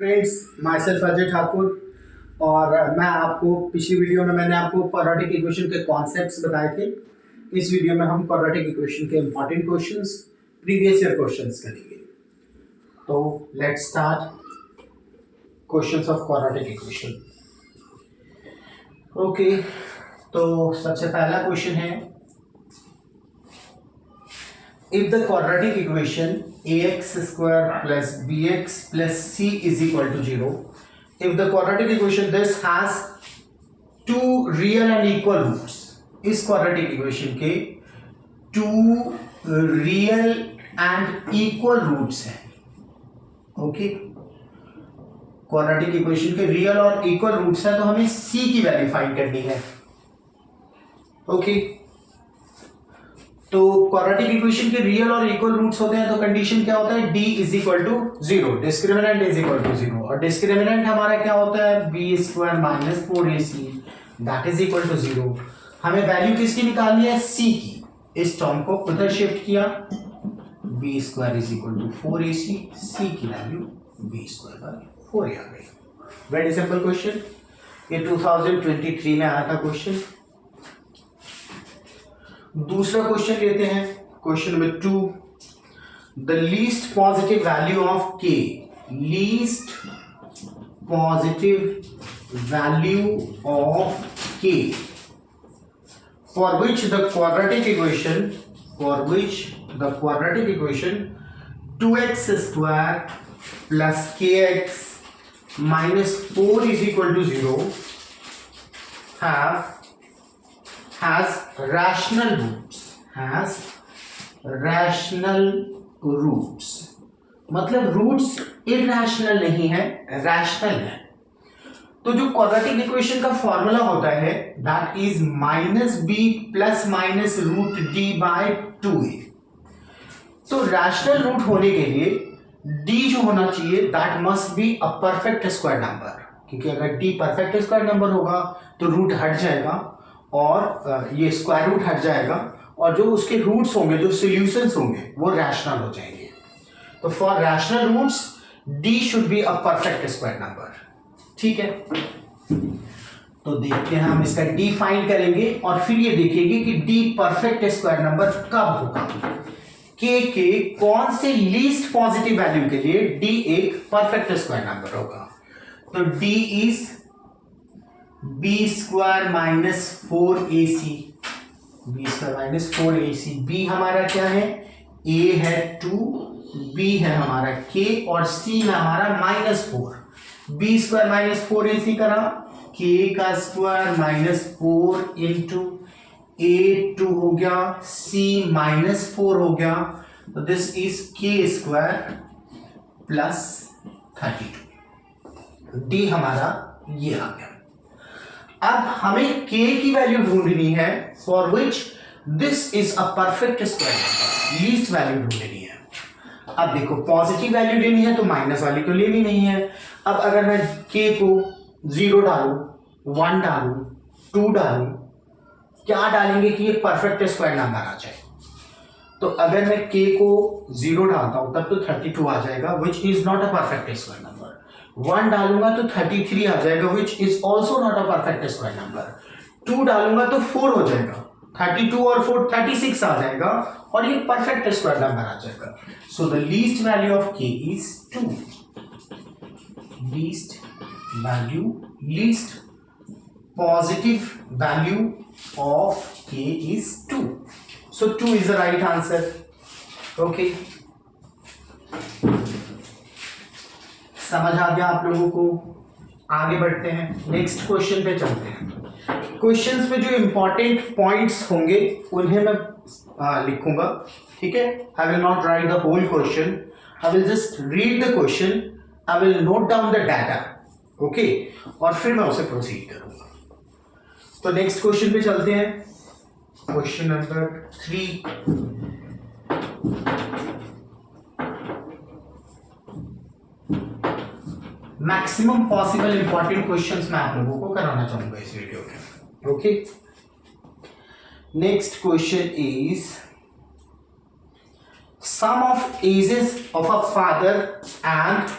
Friends, my self Ajay Thakur. और मैं आपको पिछली वीडियो में मैंने आपको क्वाड्रेटिक इक्वेशन के कॉन्सेप्ट्स बताए थे। इस वीडियो में हम क्वाड्रेटिक इक्वेशन के important questions, previous year questions करेंगे। तो let's start questions of quadratic equation. Okay, तो सबसे पहला क्वेश्चन है, if the quadratic equation ax square plus bx plus c is equal to 0, if the quadratic equation this has two real and equal roots, इस quadratic equation के two real and equal roots हैं। Okay, quadratic equation के real और equal roots हैं, तो हमें c की value find करनी है। ओके, तो क्वाड्रेटिक इक्वेशन के रियल और इक्वल रूट्स होते हैं, तो कंडीशन क्या होता है, d is equal to 0, discriminant is equal to 0, और डिस्क्रिमिनेंट हमारा क्या होता है, b square minus 4ac that is equal to 0। हमें वैल्यू किसकी निकालनी है, c की। इस टर्म को उधर शिफ्ट किया, b square is equal to 4ac, c की वैल्यू b स्क्वायर बाय 4 आ गई। वेरी सिंपल क्वेश्चन, ये 2023 में आया था क्वेश्चन। दूसरा क्वेश्चन लेते हैं, question number 2, the least positive value of k, least positive value of k for which the quadratic equation 2x square plus kx minus 4 is equal to 0 has rational roots, मतलब roots irrational नहीं है, rational है। तो जो quadratic equation का formula होता है that is minus B plus minus root D by 2a। तो रैशनल रूट होने के लिए d जो होना चाहिए that must be a perfect square number, क्योंकि अगर d परफेक्ट स्क्वायर नंबर होगा तो रूट हट जाएगा और ये स्क्वायर रूट हट जाएगा, और जो उसके रूट्स होंगे, जो सॉल्यूशंस होंगे, वो रैशनल हो जाएंगे। तो for rational roots d should be a perfect square number. ठीक है, तो देखते हैं, हम इसका d फाइंड करेंगे और फिर ये देखेंगे कि d परफेक्ट स्क्वायर नंबर कब होगा, k के कौन से लीस्ट पॉजिटिव वैल्यू के लिए d एक परफेक्ट स्क्वायर नंबर होगा। तो d is b square minus 4ac, b हमारा क्या है, a है 2, b है हमारा k और c में हमारा -4। b स्क्वायर माइनस 4ac करा, k का स्क्वायर माइनस 4 इंटू a2 हो गया, c -4 हो गया, तो this is k square plus 32। d हमारा ये आ गया। अब हमें k की वैल्यू ढूंढनी है for which this is a perfect square number, least value ढूंढनी है। अब देखो, पॉजिटिव वैल्यू लेनी है तो माइनस वाली तो लेनी नहीं है। अब अगर मैं k को 0 डालूं, 1 डालूं, 2 डालूं, क्या डालेंगे कि ये परफेक्ट स्क्वायर नंबर आ जाए। तो अगर मैं k को 0 डालता हूं तब तो 32 आ जाएगा, which is not a perfect square number. 1 डालूंगा तो 33 आ जाएगा, which is also not a perfect square number. 2 डालूंगा तो 4 हो जाएगा, 32 और 4 36 आ जाएगा, और ये परफेक्ट स्क्वायर नंबर आ जाएगा। So the least value of k is 2। Least positive value of k is 2। So 2 is the right answer. Okay, समझ आ गया आप लोगों को। आगे बढ़ते हैं, नेक्स्ट क्वेश्चन पे चलते हैं। क्वेश्चंस पे जो इंपॉर्टेंट पॉइंट्स होंगे उन्हें मैं लिखूंगा। ठीक है, I will not write the whole question, I will just read the question, I will note down the data. Okay, और फिर मैं उसे प्रोसीड करूंगा। तो नेक्स्ट क्वेश्चन पे चलते हैं, question number 3। Maximum possible important questions मैं आप लोगों को कराना चाहूंगा इस वीडियो में। Okay, next question is sum of ages of a father and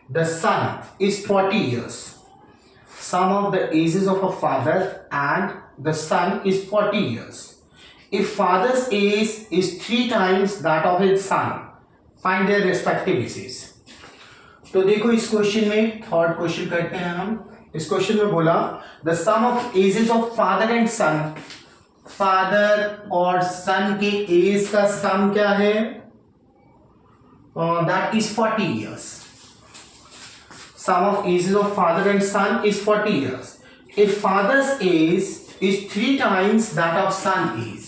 the son is 40 years. Sum of the ages of a father and the son is 40 years. If father's age is 3 times that of his son, find their respective ages. तो देखो इस question में third question करते हैं हम. इस question में बोला the sum of ages of father and son, father और सन के एज का सम क्या है, that is 40 years. Sum of ages of father and son is 40 years. If father's age is 3 times that of son age,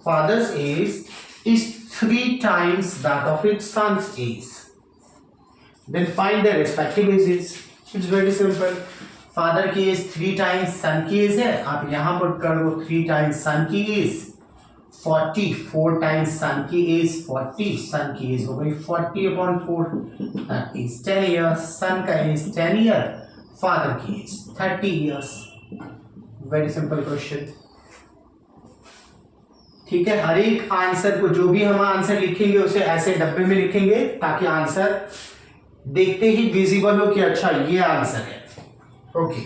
father's age is 3 times that of its son's age, then find their respective ages. It's very simple. Father की as 3 times son की as है, आप यहाँ put कर दो 3 times son की as 40, 4 times son की as 40, son की एज हो गई 40/4, that is 10 years. son का एज 10 year, father की as 30 years. very simple question. ठीक है, हर एक आंसर को जो भी हम आंसर लिखेंगे उसे ऐसे डब्बे में लिखेंगे ताकि आंसर देखते ही विजिबल हो कि अच्छा ये आंसर है. ओके,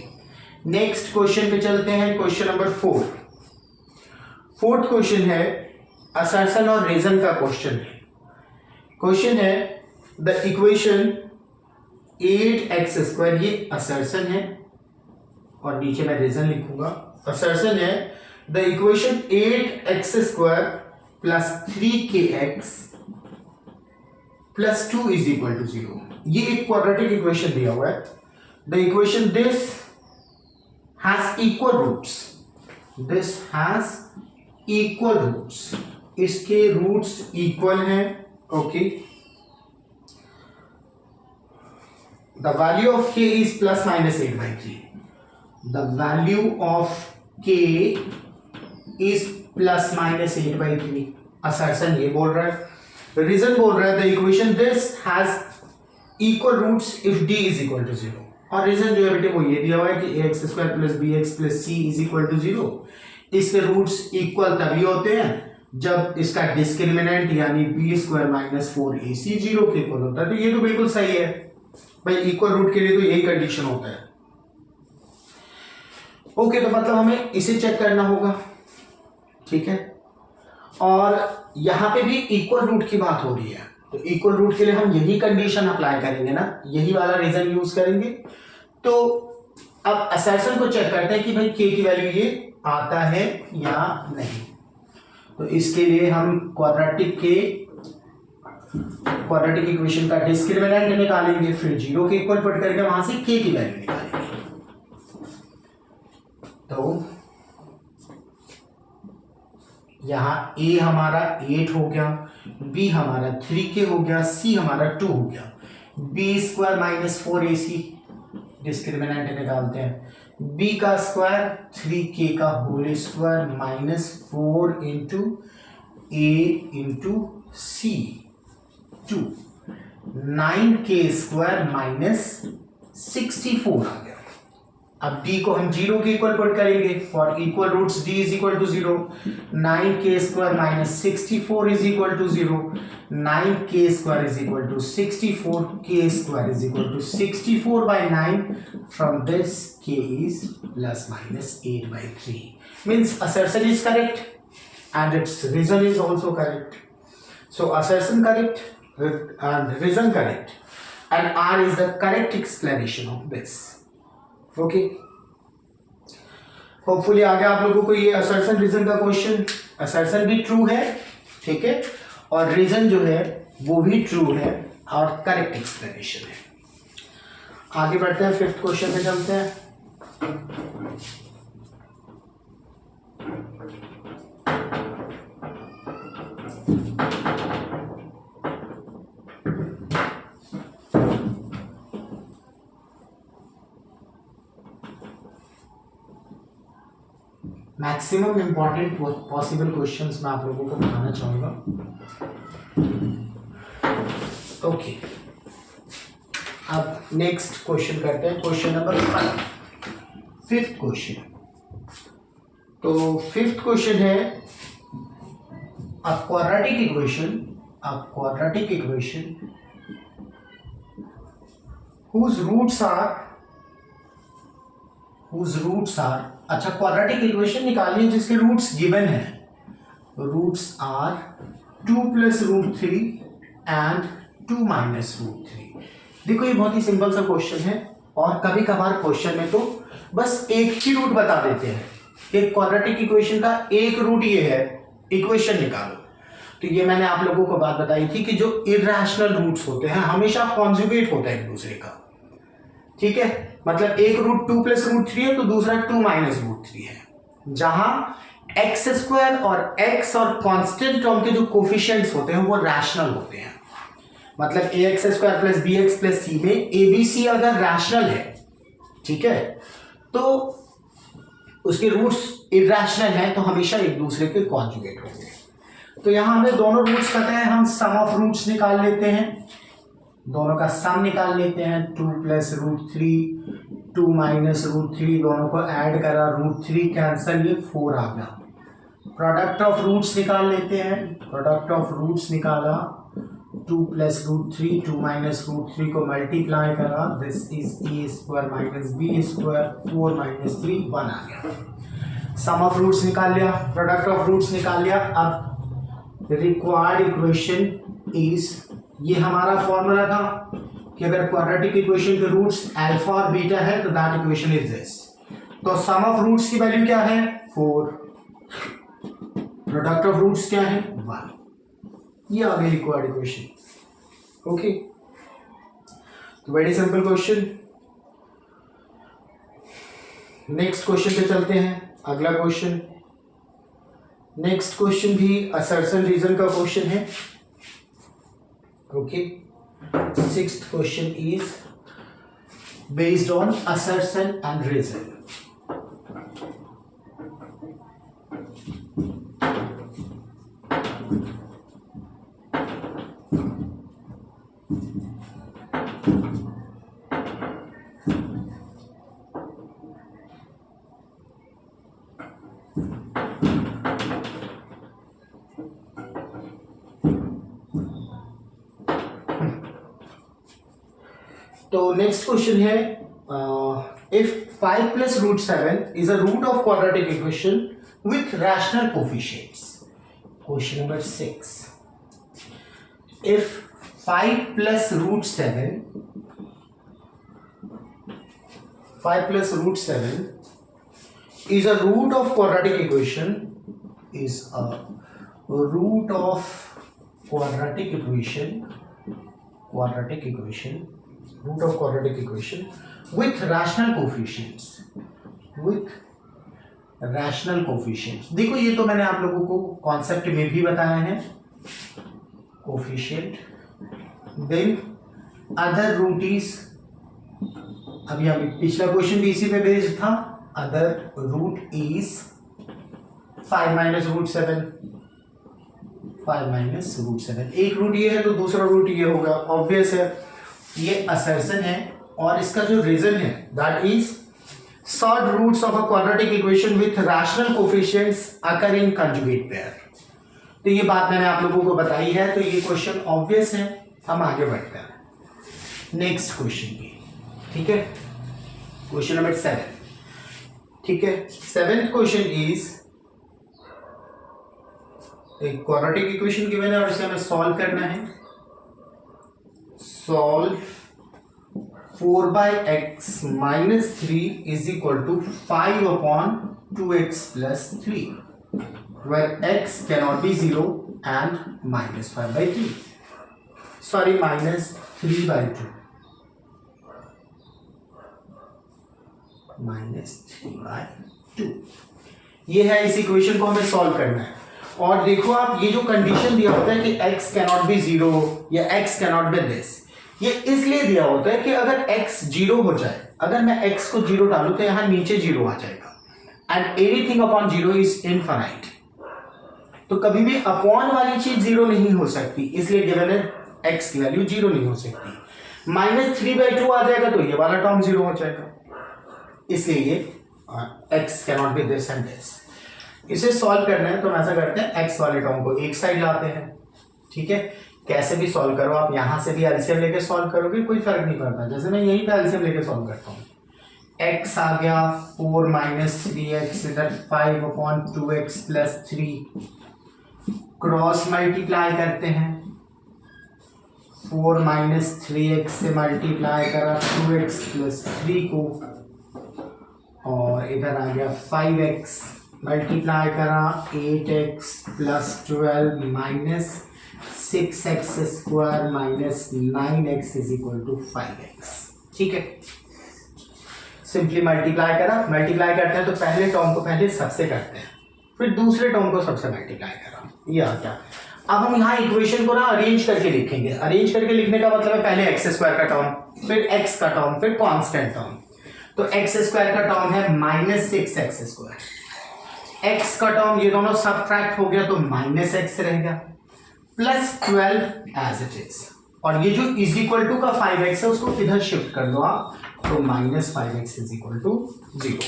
नेक्स्ट क्वेश्चन पे चलते हैं. Question number 4. फोर्थ क्वेश्चन है असर्शन और रीजन का क्वेश्चन है. क्वेश्चन है द इक्वेशन 8x², ये असर्शन है और नीचे मैं रीजन लिखूंगा. असर्शन है the equation 8x² plus 3kx plus 2 is equal to 0. ये एक क्वाड्रेटिक इक्वेशन दिया हुआ है. The equation this has equal roots, this has equal roots, इसके रूट्स इक्वल हैं. Okay, the value of k is plus minus 8/3. The value of k is plus minus 8/3. Assertion ये बोल रहा है. रीजन बोल रहा है the equation this has equal roots if d is equal to 0. और रीजन जो है बेटे वो ये दिया हुआ है कि ax² plus bx plus c is equal to 0. इसके रूट्स इक्वल तभी होते हैं जब इसका डिस्क्रिमिनेंट यानी b² माइनस 4ac 0 के इक्वल होता है. तो ये तो बिल्कुल सही है भाई, इक्वल रूट के लिए तो यही कंडीशन होता है. ओके, तो मतलब हमें इसे चेक करना होगा. ठीक है, और यहां पे भी इक्वल रूट की बात हो रही है, तो इक्वल रूट के लिए हम यही कंडीशन अप्लाई करेंगे ना, यही वाला रीजन यूज करेंगे. तो अब असर्शन को चेक करते हैं कि भाई k की वैल्यू ये आता है या नहीं. तो इसके लिए हम क्वाड्रेटिक इक्वेशन का डिस्क्रिमिनेंट निकालेंगे, फिर 0 के इक्वल पुट करके वहां से k की वैल्यू निकालेंगे. तो यहां a हमारा 8 हो गया, b हमारा 3k हो गया, c हमारा 2 हो गया. b² माइनस 4ac डिस्क्रिमिनेंट निकालते हैं. b का स्क्वायर 3k का whole square minus 4 into a into c 2, 9k² minus 64 आ गया. अब d को हम 0 के इक्वल पुट करेंगे. For equal roots d is equal to 0. 9k² minus 64 is equal to 0. 9k² is equal to 64. k² is equal to 64/9. From this k is plus minus 8/3. Means assertion is correct and its reason is also correct. So assertion correct and reason correct, and R is the correct explanation of this. Okay, hopefully आगे आप लोगों को ये assertion reason का question, assertion भी true है, ठीक है, और रीजन जो है वो भी ट्रू है और करेक्ट एक्सप्लेनेशन है. आगे बढ़ते हैं, फिफ्थ क्वेश्चन पे चलते हैं. मैक्सिमम इंपॉर्टेंट पॉसिबल क्वेश्चंस मैं आप लोगों को बताना चाहूंगा. ओके, अब नेक्स्ट क्वेश्चन करते हैं. Question number 5, fifth question. तो फिफ्थ क्वेश्चन है a quadratic equation whose roots are अच्छा क्वाड्रेटिक इक्वेशन निकालिए जिसके रूट्स गिवन है. Roots are 2 + √3 and 2 - √3. देखो ये बहुत ही सिंपल सा क्वेश्चन है और कभी कभार क्वेश्चन में तो बस एक ही रूट बता देते हैं कि क्वाड्रेटिक इक्वेशन का एक रूट ये है, इक्वेशन निकालो. तो ये मैंने आप लोगों को बात बताई थी कि जो इरैशनल रूट्स होते हैं हमेशा कॉन्जुगेट होता है एक दूसरे का. ठीक है, मतलब एक रूट 2 + √3 है तो दूसरा 2 - √3 है. जहां x² और x और कांस्टेंट टर्म के जो कोफिशिएंट्स होते हैं वो रैशनल होते हैं. मतलब ax² + bx + c में abc अगर रैशनल है, ठीक है, तो उसके रूट्स इरैशनल हैं तो हमेशा एक दूसरे के कॉन्जुगेट होंगे. तो यहां हमें दोनों रूट्स पता है, हम सम ऑफ रूट्स निकाल लेते हैं. दोनों का सम निकाल लेते हैं. 2 + √3 2 - √3 दोनों को ऐड करा, √3 कैंसिल, ये 4 आ गया. प्रोडक्ट ऑफ रूट्स निकाल लेते हैं. प्रोडक्ट ऑफ रूट्स निकाला, 2 + √3 2 - √3 को मल्टीप्लाई करा, दिस इज a² - b², 4 - 3 1 आ गया. सम ऑफ रूट्स निकाल लिया, प्रोडक्ट ऑफ रूट्स निकाल लिया. अब रिक्वायर्ड इक्वेशन इज, ये हमारा फॉर्मूला था कि अगर क्वाड्रेटिक इक्वेशन के रूट्स अल्फा और बीटा है तो दैट इक्वेशन इज दिस. तो सम ऑफ रूट्स की वैल्यू क्या है 4, प्रोडक्ट ऑफ रूट्स क्या है 1. ये आ गई रिक्वायर्ड इक्वेशन. ओके, तो very simple question. Next question पे चलते हैं. अगला क्वेश्चन, नेक्स्ट क्वेश्चन भी असर्शन रीजन का क्वेश्चन है. Okay, sixth question is based on assertion and reason. तो नेक्स्ट क्वेश्चन है, if 5 + √7 is a root of quadratic equation with rational coefficients. Question number 6, if 5 + √7 is a root of quadratic equation, is a root of quadratic equation with rational coefficients. देखो ये तो मैंने आप लोगों को concept में भी बताया है, coefficient. Then other root is, अभी हम पिछला क्वेश्चन भी इसी पे बेस्ड था. Other root is 5 - √7. 5 - √7. एक रूट ये है तो दूसरा रूट ये होगा, ऑब्वियस है. ये असर्शन है और इसका जो रीजन है that is surd roots of a quadratic equation with rational coefficients occur in conjugate pair. तो ये बात मैंने आप लोगों को बताई है, तो ये क्वेश्चन ऑब्वियस है. हम आगे बढ़ते हैं नेक्स्ट क्वेश्चन की. ठीक है, क्वेश्चन नंबर 7. ठीक है, 7th क्वेश्चन इज, एक क्वाड्रेटिक इक्वेशन गिवन है और इसे हमें सॉल्व करना है. Solve 4/x - 3 is equal to 5/2x + 3, where x cannot be 0 and -5/3. Sorry, -3/2. -3/2. ये है, इस इक्वेशन को हमें सॉल्व करना है. और देखो आप, ये जो कंडीशन दिया होता है कि x कैनॉट बी 0 या x कैनॉट बी दिस, ये इसलिए दिया होता है कि अगर x 0 हो जाए, अगर मैं x को 0 डालूं तो यहां नीचे 0 आ जाएगा. And anything upon 0 is infinite. तो कभी भी अपॉन वाली चीज 0 नहीं हो सकती, इसलिए गिवन है x की वैल्यू 0 नहीं हो सकती. -3/2 आ जाएगा तो ये वाला टर्म 0 हो जाएगा, इसलिए ये x cannot B this and this. इसे सॉल्व करना है तो हम ऐसा करते हैं, x वाले टर्म को एक साइड लाते हैं. ठीक है, कैसे भी सॉल्व करो, आप यहाँ से भी एलसीएम लेके सॉल्व करोगे कोई फर्क नहीं पड़ता। जैसे मैं यहीं पे एलसीएम लेके सॉल्व करता हूँ, x आ गया 4 माइनस 3x, इधर 5/2x प्लस 3, क्रॉस मल्टीप्लाई करते हैं, 4 माइनस 3x से मल्टीप्लाई करा 2x प्लस 3 को, और इधर आ गया 5x मल्टीप्लाई करा 8x plus 12 minus 6x square minus 9x is equal to 5x। ठीक है, सिंपली मल्टीप्लाई करा, मल्टीप्लाई करते हैं तो पहले टर्म को पहले सबसे करते हैं, फिर दूसरे टर्म को सबसे मल्टीप्लाई करा, ये आ गया। अब हम यहाँ इक्वेशन को ना अरेंज करके लिखेंगे। अरेंज करके लिखने का मतलब है पहले एक्स स्क्वायर का टर्म, फिर एक्स का टर्म, फिर कांस्टेंट टर्म। तो एक्स स्क्वायर का टर्म है माइनस 6x स्क्वायर, एक्स का टर्म ये दोनों सब्ट्रैक्ट हो गया तो माइनस एक्स रह गया, प्लस 12 एज इट इज, और ये जो इज इक्वल टू का 5x है उसको इधर शिफ्ट कर दो आप, तो minus 5x is equal to 0।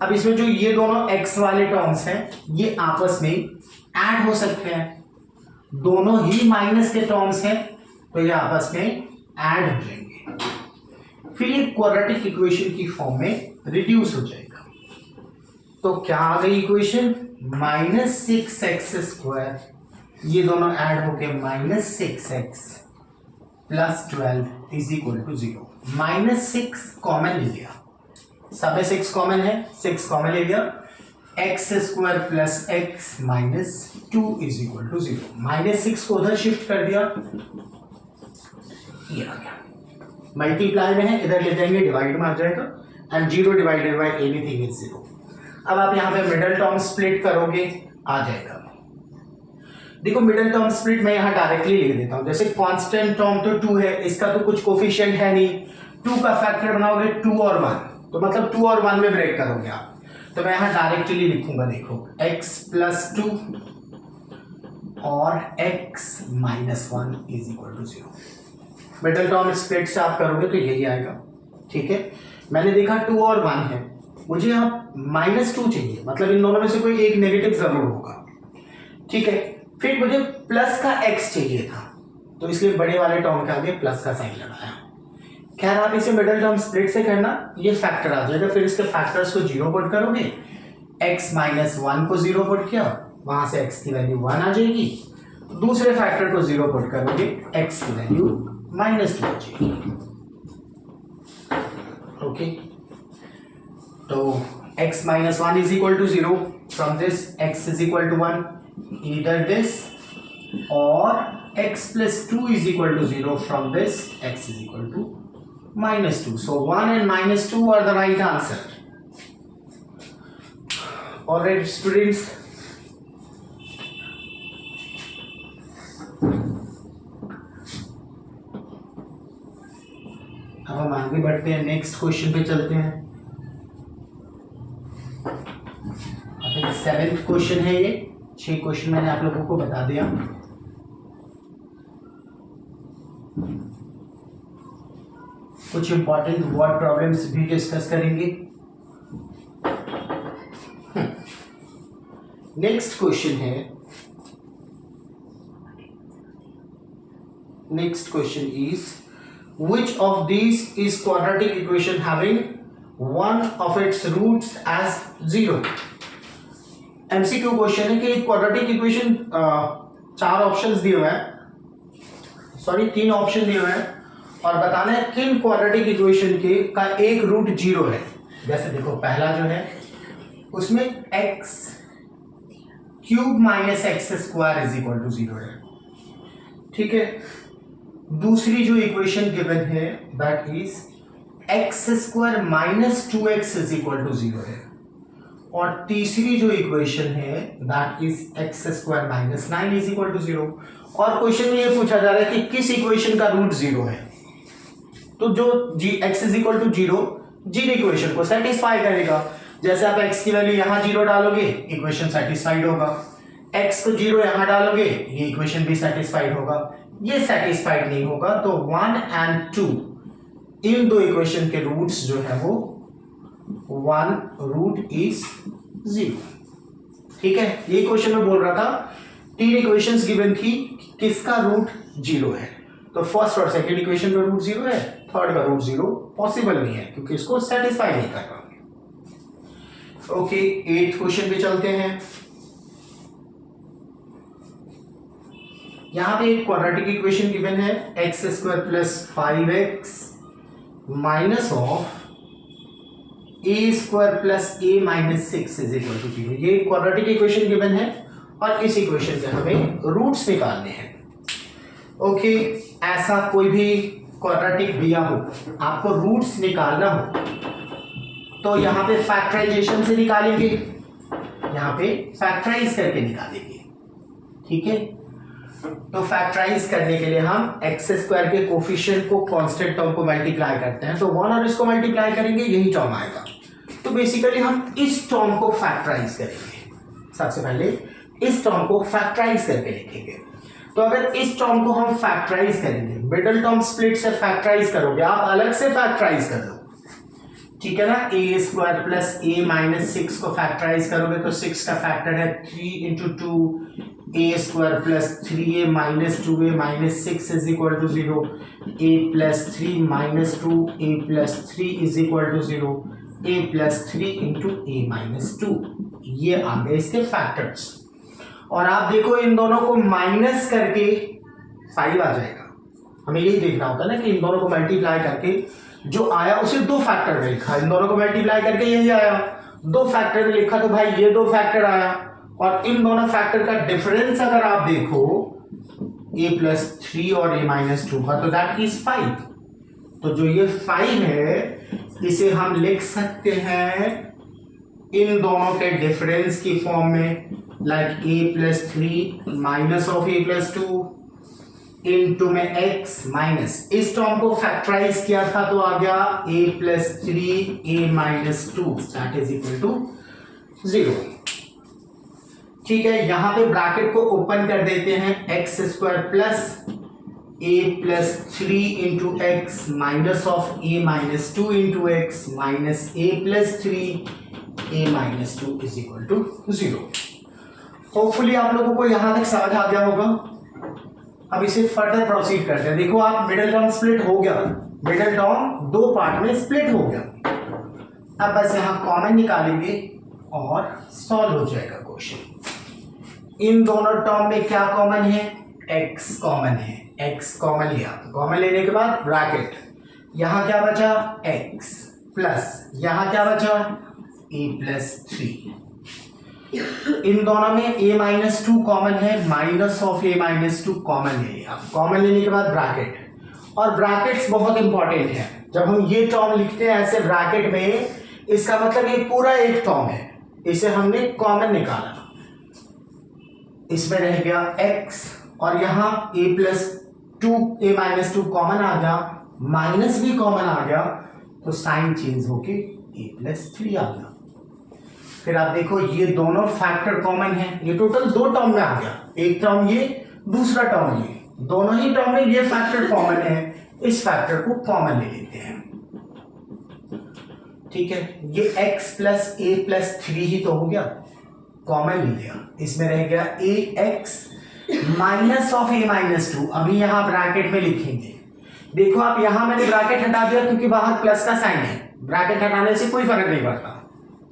अब इसमें जो ये दोनों x वाले टर्म्स हैं ये आपस में ऐड हो सकते हैं, दोनों ही माइनस के टर्म्स हैं तो ये आपस में ऐड हो जाएंगे, फिर ये क्वाड्रेटिक इक्वेशन की फॉर्म में रिड्यूस हो जाएगा। तो क्या आ गई इक्वेशन, माइनस 6x स्क्वायर, ये दोनों ऐड होके minus 6x plus 12 is equal to 0। Minus 6 common ले लिया, सब में 6 कॉमन है, 6 कॉमन ले लिया, x square plus x minus 2 is equal to 0। Minus 6 को उधर शिफ्ट कर दिया, ये आ गया, मल्टीप्लाई में है इधर ले जाएंगे डिवाइड में आ जाएगा, and 0 divided by anything is 0। अब आप यहाँ पे मिडिल टर्म स्प्लिट करोगे, आ जाएगा। देखो मिडिल टर्म स्प्लिट मैं यहाँ डायरेक्टली लिख देता हूँ, जैसे कांस्टेंट टर्म तो 2 है, इसका तो कुछ कोफिशिएंट है नहीं, 2 का फैक्टर बनाओगे 2 और 1, तो मतलब 2 और 1 में ब्रेक करोगे आप, तो मैं यहाँ डायरेक्टली लिखूंगा, देखो x प्लस 2 और x minus 1 is equal to 0। Middle term split से आप करोगे तो यही आएगा। ठीक है, मैंने देखा 2 और 1 है, मुझे यहाँ माइनस 2 चाहिए, मतलब इन दोनों में से कोई एक नेगेटिव जरूर होगा। ठीक है, फिर मुझे प्लस का x चाहिए था, तो इसलिए बड़े वाले टर्म के आगे प्लस का साइन लगाया। खैर आप इसे मिडिल टर्म स्प्लिट से करना, ये फैक्टर आ जाएगा, फिर इसके फैक्टर्स को 0 पुट करोगे, x माइनस 1 को 0 पुट किया, वहां से x की वैल्यू 1 आ जाएगी, दूसरे फैक्टर को 0 पुट करोगे, x की वैल्यू माइनस 2 आ जाएगी। ओके, तो x minus 1 is equal to 0, from this x is equal to 1, either this or x plus 2 is equal to 0, from this x is equal to minus 2. So 1 and minus 2 are the right answer. Alright students, अब हम आगे बढ़ते हैं, next question पे चलते हैं। अब 7th question है, ये 6 क्वेश्चन मैंने आप लोगों को बता दिया। कुछ इंपॉर्टेंट वर्ड प्रॉब्लम्स भी डिस्कस करेंगे। नेक्स्ट क्वेश्चन है, next question is which of these is quadratic equation having one of its roots as 0। MCQ question है कि क्वाड्रेटिक इक्वेशन 4 ऑप्शंस दिए हुए हैं, सॉरी 3 ऑप्शन दिए हुए हैं, और बताना है किन क्वाड्रेटिक इक्वेशन के का एक रूट 0 है। जैसे देखो पहला जो है उसमें x cube minus x square is equal to 0 है। ठीक है, दूसरी जो इक्वेशन गिवन है that is x square minus 2x is equal to 0 है, और तीसरी जो इक्वेशन है that is x square minus 9 is equal to 0। और क्वेश्चन में ये पूछा जा रहा है कि किस इक्वेशन का रूट 0 है, तो जो x is equal to 0 zero equation को सेटिस्फाई करेगा। जैसे आप x की वैल्यू यहाँ 0 डालोगे, इक्वेशन सेटिस्फाइड होगा, x को 0 यहाँ डालोगे, ये इक्वेशन भी सेटिस्फाइड होगा। ये सेटिस्फाइड नहीं होगा तो 1 and 2 इन दो इक्वेशन के रूट्स जो है वो 1 रूट इज 0। ठीक है, ये क्वेश्चन में बोल रहा था तीन इक्वेशंस गिवन थी, किसका रूट 0 है, तो फर्स्ट और सेकंड इक्वेशन का रूट 0 है, थर्ड का रूट 0 पॉसिबल नहीं है क्योंकि इसको सेटिस्फाई नहीं कर रहा। ओके, 8th क्वेश्चन पे चलते हैं। यहां पे एक क्वाड्रेटिक इक्वेशन गिवन है, x square plus 5x minus of a square plus a minus 6 is equal to 0। ये क्वाड्रेटिक इक्वेशन गिवन है और इस इक्वेशन के हमें रूट्स निकालने हैं। ओके, ऐसा कोई भी क्वाड्रेटिक दिया हो, आपको रूट्स निकालना हो तो यहाँ पे फैक्टराइजेशन से निकालेंगे, यहाँ पे फैक्टराइज करके निकालेंगे। ठीक है, तो फैक्टराइज करने के लिए हम एक्स स्क्वायर के कोफिशिएंट को कांस्टेंट टर्म को मल्टीप्लाई करते हैं, तो 1 और इसको मल्टीप्लाई करेंगे, यही टर्म आएगा। तो बेसिकली हम इस टर्म को फैक्टराइज करेंगे। सबसे पहले इस टर्म को फैक्टराइज करके लिखेंगे। तो अगर इस टर्म को हम फैक्टराइज करेंगे, मिडिल टर्म स्प्लिट से फैक्टराइज करोगे, आप अलग से फैक्टराइज कर लो, ठीक है ना। ए स्क्वायर प्लस ए माइनस 6 को फैक्टराइज करोगे तो 6 का फैक्टर है 3 into 2 a square plus 3a minus 2a minus 6 is equal to 0, a plus 3 minus 2 a plus 3 is equal to 0, a plus 3 into a minus 2। ये आ गए इसके फैक्टर्स। और आप देखो इन दोनों को माइनस करके 5 आ जाएगा। हमें यही देखना होता है ना कि इन दोनों को मल्टीप्लाई करके जो आया उसे दो फैक्टर में लिखा, इन दोनों को मल्टीप्लाई करके यही आया, दो फैक्टर में लिखा तो भाई ये दो फैक्टर आया। और इन दोनों फैक्टर का डिफरेंस अगर आप देखो a प्लस 3 और a माइनस 2 का, तो दैट इज 5। तो जो ये 5 है इसे हम लिख सकते हैं इन दोनों के डिफरेंस की फॉर्म में, like a plus 3 minus of a plus 2 into में x माइनस, इस टर्म को फैक्टराइज किया था तो आ गया a plus 3 a minus 2 that is equal to 0। ठीक है, यहां पे ब्रैकेट को ओपन कर देते हैं, x square plus a plus 3 into x minus of a minus 2 into x minus a plus 3 a minus 2 is equal to 0। Hopefully आप लोगों को यहां तक समझ आ गया होगा। अब इसे फर्दर प्रोसीड करते हैं। देखो आप मिडिल टर्म स्प्लिट हो गया, मिडिल टर्म दो पार्ट में स्प्लिट हो गया। अब बस यहां कॉमन निकालेंगे और सॉल्व हो जाएगा क्वेश्चन। इन दोनों टर्म में क्या कॉमन है, x कॉमन है, x कॉमन लिया, कॉमन लेने के बाद ब्रैकेट, यहां क्या बचा x प्लस यहां क्या बचा a प्लस 3। इन दोनों में a माइनस 2 कॉमन है, minus of a minus 2 common ले लिया, कॉमन लेने के बाद ब्रैकेट, और ब्रैकेट्स बहुत इंपॉर्टेंट है। जब हम ये टर्म लिखते हैं ऐसे ब्रैकेट में, इसका मतलब ये पूरा एक टर्म है, इसे हमने कॉमन निकाला, इसमें रह गया x और यहां a plus 2 a minus 2 common आ गया, माइनस भी कॉमन आ गया, तो साइन चेंज होके a प्लस 3 आ गया। फिर आप देखो ये दोनों फैक्टर कॉमन है, ये टोटल दो टर्म में आ गया, एक टर्म ये दूसरा टर्म ये, दोनों ही टर्म में ये फैक्टर कॉमन है, इस फैक्टर को कॉमन ले लेते हैं। ठीक है, ये x प्लस a प्लस 3 ही तो हो गया, कॉमन ले लिया, इसमें रह गया ax minus of a minus 2। अभी यहां ब्रैकेट में लिखेंगे, देखो आप यहां मैंने ब्रैकेट हटा दिया क्योंकि बाहर प्लस का साइन है, ब्रैकेट हटाने से कोई फर्क नहीं पड़ता,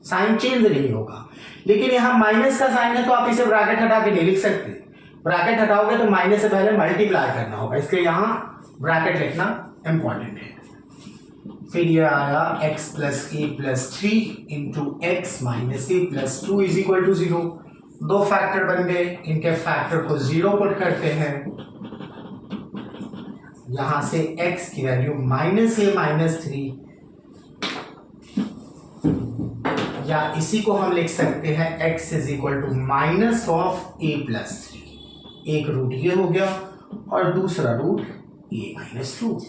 साइन चेंज नहीं होगा। लेकिन यहां माइनस का साइन है तो आप इसे ब्रैकेट हटा के नहीं लिख सकते, ब्रैकेट हटाओगे तो माइनस से पहले मल्टीप्लाई करना होगा, इसलिए यहां ब्रैकेट लिखना इंपॉर्टेंट है। फिर ये आया x plus a plus 3 into x minus a plus 2 is equal to 0। दो फैक्टर बन गए, इनके फैक्टर को 0 पुट करते हैं, यहां से x की वैल्यू माइनस a माइनस 3, या इसी को हम लिख सकते हैं x is equal to minus of a plus 3। एक रूट ये हो गया और दूसरा रूट a माइनस 2,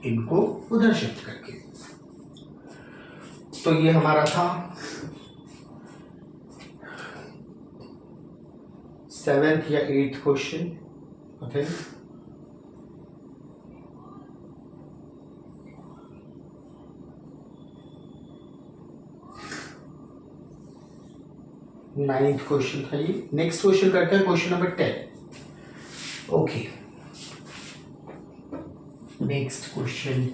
इनको उधर शिफ्ट करके। तो ये हमारा था 7th या 8th question. Okay, 9th question था ये। नेक्स्ट क्वेश्चन करते हैं question number 10। Okay, next question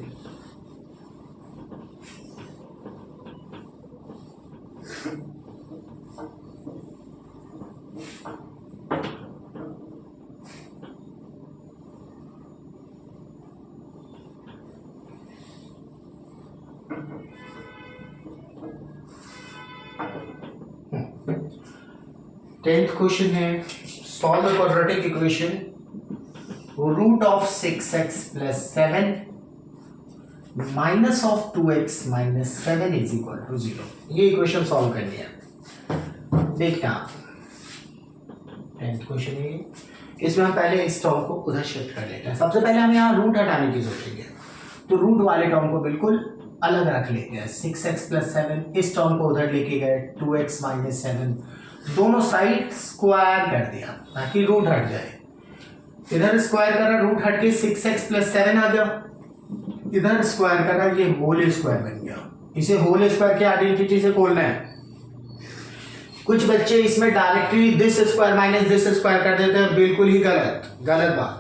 tenth question है, solve the quadratic equation root of 6x plus 7 minus of 2x minus 7 is equal to 0। ये इक्वेशन सॉल्व करनी है। देखना आप, टेंथ क्वेश्चन है, इसमें हम पहले इस टर्म को उधर शिफ्ट कर लेते हैं। सबसे पहले हम यहाँ रूट हटाने की सोचेंगे, तो रूट वाले टर्म को बिल्कुल अलग रख लेते हैं। 6x प्लस 7, इस टर्म को उधर लेके गए, 2x माइनस 7, दोनों साइड स्क्वायर कर दिया ताकि रूट हट जाए। इधर स्क्वायर करा, रूट हट के 6x प्लस 7 आ गया, इधर स्क्वायर करा, ये होल स्क्वायर बन गया। इसे होल स्क्वायर की आइडेंटिटी से खोलना है। कुछ बच्चे इसमें directly this square minus this square कर देते हैं, बिल्कुल ही गलत बात।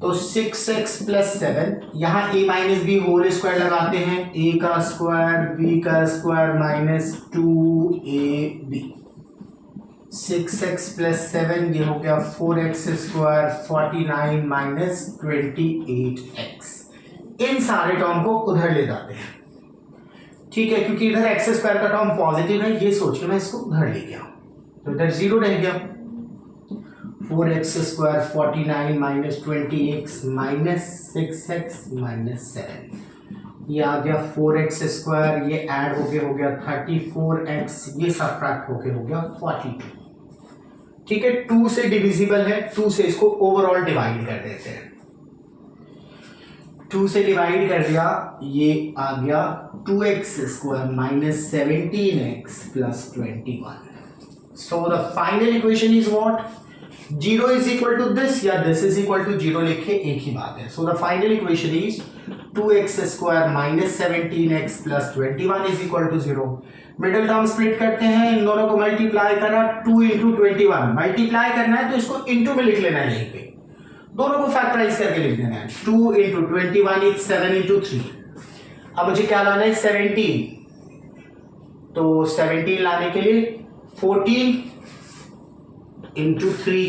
तो 6x प्लस 7, यहाँ a minus b whole square लगाते हैं, a का स्क्वायर b का square minus 2ab। 6x plus 7 ये हो गया 4x स्क्वायर 49 माइनस 28x। इन सारे टर्म को उधर ले जाते हैं, ठीक है, क्योंकि इधर एक्स स्क्वायर का टर्म पॉजिटिव है, ये सोच के मैं इसको उधर ले गया, तो इधर 0 रह गया। 4x square 49 minus 20x minus 6x minus 7, ये आ गया 4x स्क्वायर, ये ऐड होके हो गया 34x, ये सब्ट्रैक्ट होके हो गया 42। ठीक है, 2 से डिविजिबल है, 2 से इसको ओवरऑल डिवाइड कर देते हैं। 2 से डिवाइड कर दिया, ये आ गया 2x square minus 17x plus 21। So the final equation is what? 0 is equal to this या this is equal to 0 लिखे एक ही बात है। So the final equation is 2x square minus 17x plus 21 is equal to 0। Middle term split करते हैं, इन दोनों को multiply करा, 2 इंटू 21 मल्टीप्लाई करना है तो इसको इंटू में लिख लेना है, यहीं पे दोनों को फैक्टराइज करके लिख देना है। 2 इंटू 21 इज 7 इंटू 3। अब मुझे क्या लाना है? 17, तो 17 लाने के लिए 14 इंटू 3,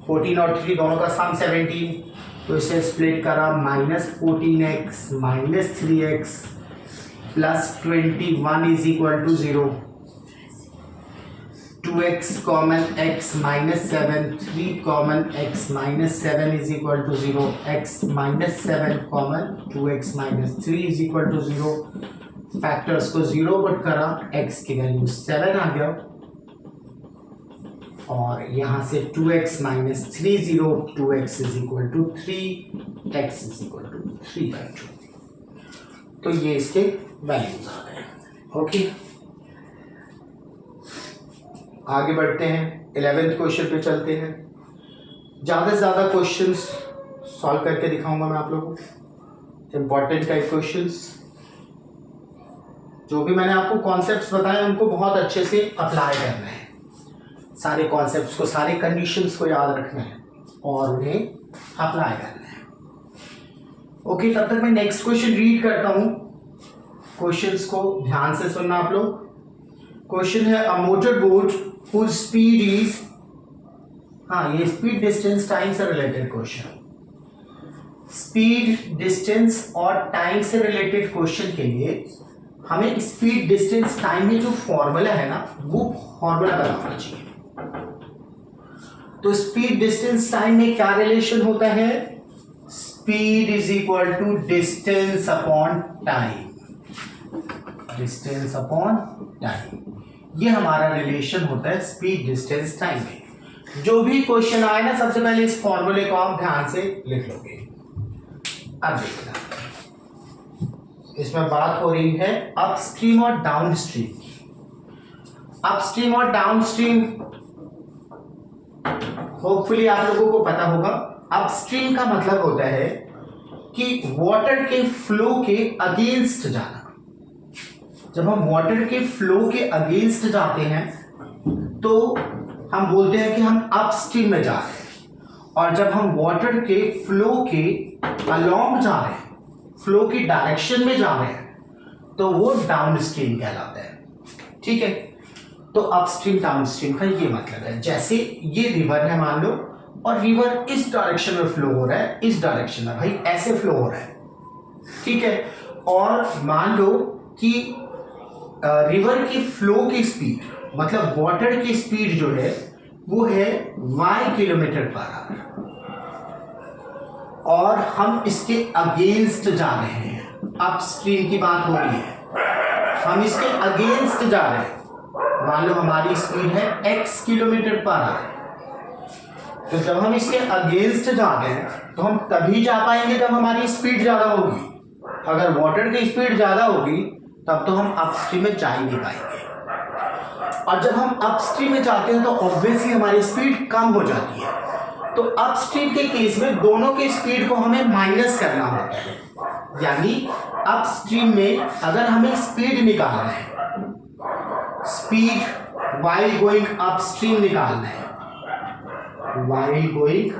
14 और 3 दोनों का सम 17, तो इसे स्प्लिट करा, minus 14x minus 3x plus 21 is equal to 0। 2x common x minus 7, 3 common x minus 7 is equal to 0, x minus 7 common 2x minus 3 is equal to 0। Factors को 0 पुट करा, x की value 7 आ गया, और यहां से 2x minus 3 0, 2x is equal to 3, x is equal to 3/2। तो ये इसके वैल्यूज आ गए। ओके, आगे बढ़ते हैं, 11th क्वेश्चन पे चलते हैं। ज़्यादा से ज़्यादा क्वेश्चंस सॉल्व करके दिखाऊंगा मैं आप लोगों को, इंपॉर्टेंट टाइप क्वेश्चंस। जो भी मैंने आपको कॉन्सेप्ट्स बताए उनको बहुत अच्छे से अप्लाई करना है, सारे कॉन्सेप्ट्स को, सारे कंडीशंस को याद रखना है और उन्हें अप्लाई करना है। ओके, तब तक मैं नेक्स्ट क्वेश्चन रीड करता हूं, क्वेश्चंस को ध्यान से सुनना आप लोग। क्वेश्चन है, a motor boat whose speed is, हाँ ये स्पीड डिस्टेंस टाइम से रिलेटेड क्वेश्चन, स्पीड डिस्टेंस और टाइम से रिलेटेड क्वेश्चन के लिए हमें स्पीड डिस्टेंस टाइम में जो फॉर्मूला है ना, वो फॉर्मूला बनाना चाहिए। तो स्पीड डिस्टेंस टाइम में क्या रिलेशन होता है? Speed is equal to distance upon time, distance upon time, ये हमारा रिलेशन होता है स्पीड डिस्टेंस टाइम में। जो भी क्वेश्चन आए ना, सबसे पहले इस फॉर्मूले को आप ध्यान से लिख लोगे। अब देखना, इसमें बात हो रही है अपस्ट्रीम और डाउनस्ट्रीम की। अपस्ट्रीम और डाउनस्ट्रीम होपफुली आप लोगों को पता होगा। अपस्ट्रीम का मतलब होता है कि वाटर के फ्लो के अगेंस्ट जाना, जब हम वाटर के फ्लो के अगेंस्ट जाते हैं तो हम बोलते हैं कि हम अपस्ट्रीम में जा रहे हैं, और जब हम वाटर के फ्लो के अलोंग जा रहे हैं, फ्लो की डायरेक्शन में जा रहे हैं, तो वो डाउनस्ट्रीम कहलाता है। ठीक है, तो अपस्ट्रीम डाउनस्ट्रीम का ये मतलब है। जैसे ये रिवर है मान लो, और रिवर इस डायरेक्शन में फ्लो हो रहा है, इस डायरेक्शन में भाई ऐसे फ्लो हो रहा है। ठीक है, और मान लो कि रिवर की फ्लो की स्पीड, मतलब वाटर की स्पीड जो है वो है y किलोमीटर पर आवर, और हम इसके अगेंस्ट जा रहे हैं। अपस्ट्रीम की बात हो रही है, हम इसके अगेंस्ट जा रहे हैं। मान लो हमारी स्पीड है x किलोमीटर पर आवर, तो जब हम इसके अगेंस्ट जा रहे हैं तो हम तभी जा पाएंगे जब हमारी स्पीड ज्यादा होगी। अगर वाटर की स्पीड ज्यादा होगी तब तो हम अपस्ट्रीम में जा ही नहीं पाएंगे, और जब हम अपस्ट्रीम में जाते हैं तो ऑब्वियसली हमारी स्पीड कम हो जाती है। तो अपस्ट्रीम के केस में दोनों के स्पीड को हमें माइनस करना होता है, यानी अपस्ट्रीम में अगर हमें स्पीड निकालना है, स्पीड वाइल गोइंग अपस्ट्रीम निकालना है, वाइल गोइंग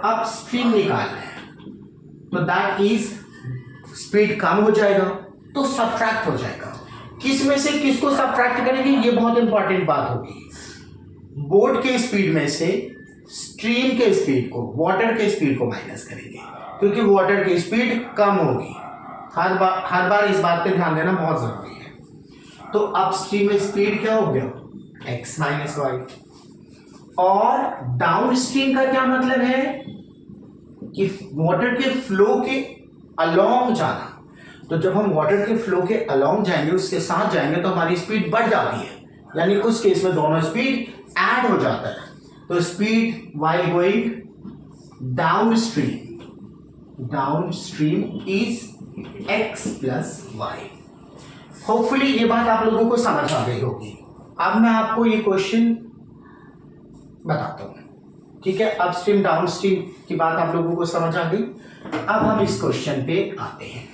अपस्ट्रीम निकालना है, तो दैट इज स्पीड कम हो जाएगा, तो सब्ट्रैक्ट हो जाएगा। किस में से किसको सब्ट्रैक्ट करेंगे, ये बहुत इंपॉर्टेंट बात होगी। बोट के स्पीड में से स्ट्रीम के स्पीड को, वाटर के स्पीड को माइनस करेंगे, क्योंकि वाटर की स्पीड कम होगी। हर बार इस बात पे ध्यान देना बहुत जरूरी है। तो अपस्ट्रीम में स्पीड क्या हो गया, x माइनस वाई। और डाउनस्ट्रीम का क्या मतलब है कि वाटर के फ्लो के अलोंग जाना। तो जब हम वाटर के फ्लो के अलोंग जाएंगे, उसके साथ जाएंगे, तो हमारी स्पीड बढ़ जाती है, यानी उस केस में दोनों स्पीड ऐड हो जाता है। तो speed while going downstream, downstream is x plus y. Hopefully ये बात आप लोगों को समझ आ गई होगी। अब मैं आपको ये क्वेश्चन बताता हूं। ठीक है, अपस्ट्रीम डाउनस्ट्रीम की बात आप लोगों को समझ आ गई। अब हम इस क्वेश्चन पे आते हैं।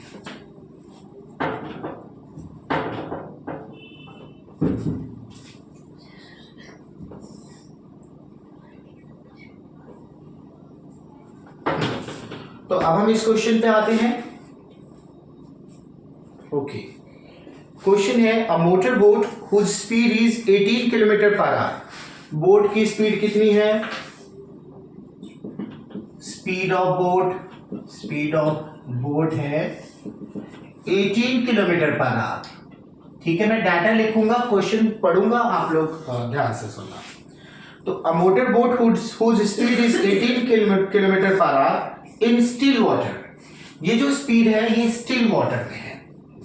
तो अब हम इस क्वेश्चन पे आते हैं। ओके, क्वेश्चन है a motor boat whose speed is 18 kilometre per hour. Boat की स्पीड कितनी है, स्पीड ऑफ बोट है 18 किलोमीटर पर आवर। ठीक है, मैं डाटा लिखूंगा, क्वेश्चन पढ़ूंगा, आप लोग ध्यान से सुनना। तो a motor boat whose speed is 18 kilometre per hour in still water. ये जो स्पीड है ये स्टिल वाटर में है।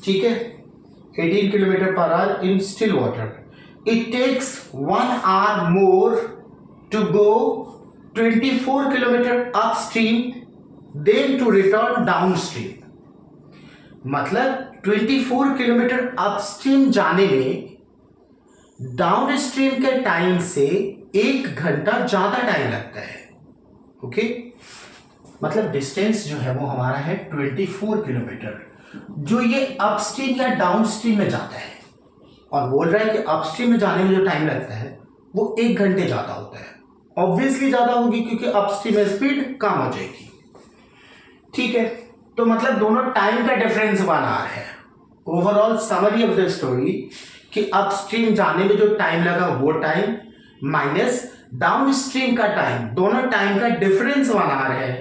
ठीक है, 18 kilometre per hour in still water. It takes 1 hour more to go 24 kilometre upstream then to return downstream. मतलब 24 kilometre upstream जाने में डाउनस्ट्रीम के टाइम से 1 घंटा ज्यादा टाइम लगता है। ओके, मतलब डिस्टेंस जो है वो हमारा है 24 किलोमीटर, जो ये अपस्ट्रीम या डाउनस्ट्रीम में जाता है, और बोल रहा है कि अपस्ट्रीम में जाने में जो टाइम लगता है वो 1 घंटे ज्यादा होता है। ऑब्वियसली ज्यादा होगी क्योंकि अपस्ट्रीम में स्पीड कम हो जाएगी। ठीक है, तो मतलब दोनों टाइम का डिफरेंस 1 hour है। Overall summary of the story कि अपस्ट्रीम जाने में जो टाइम लगा वो टाइम माइनस डाउनस्ट्रीम का टाइम, दोनों टाइम का डिफरेंस 1 hour है।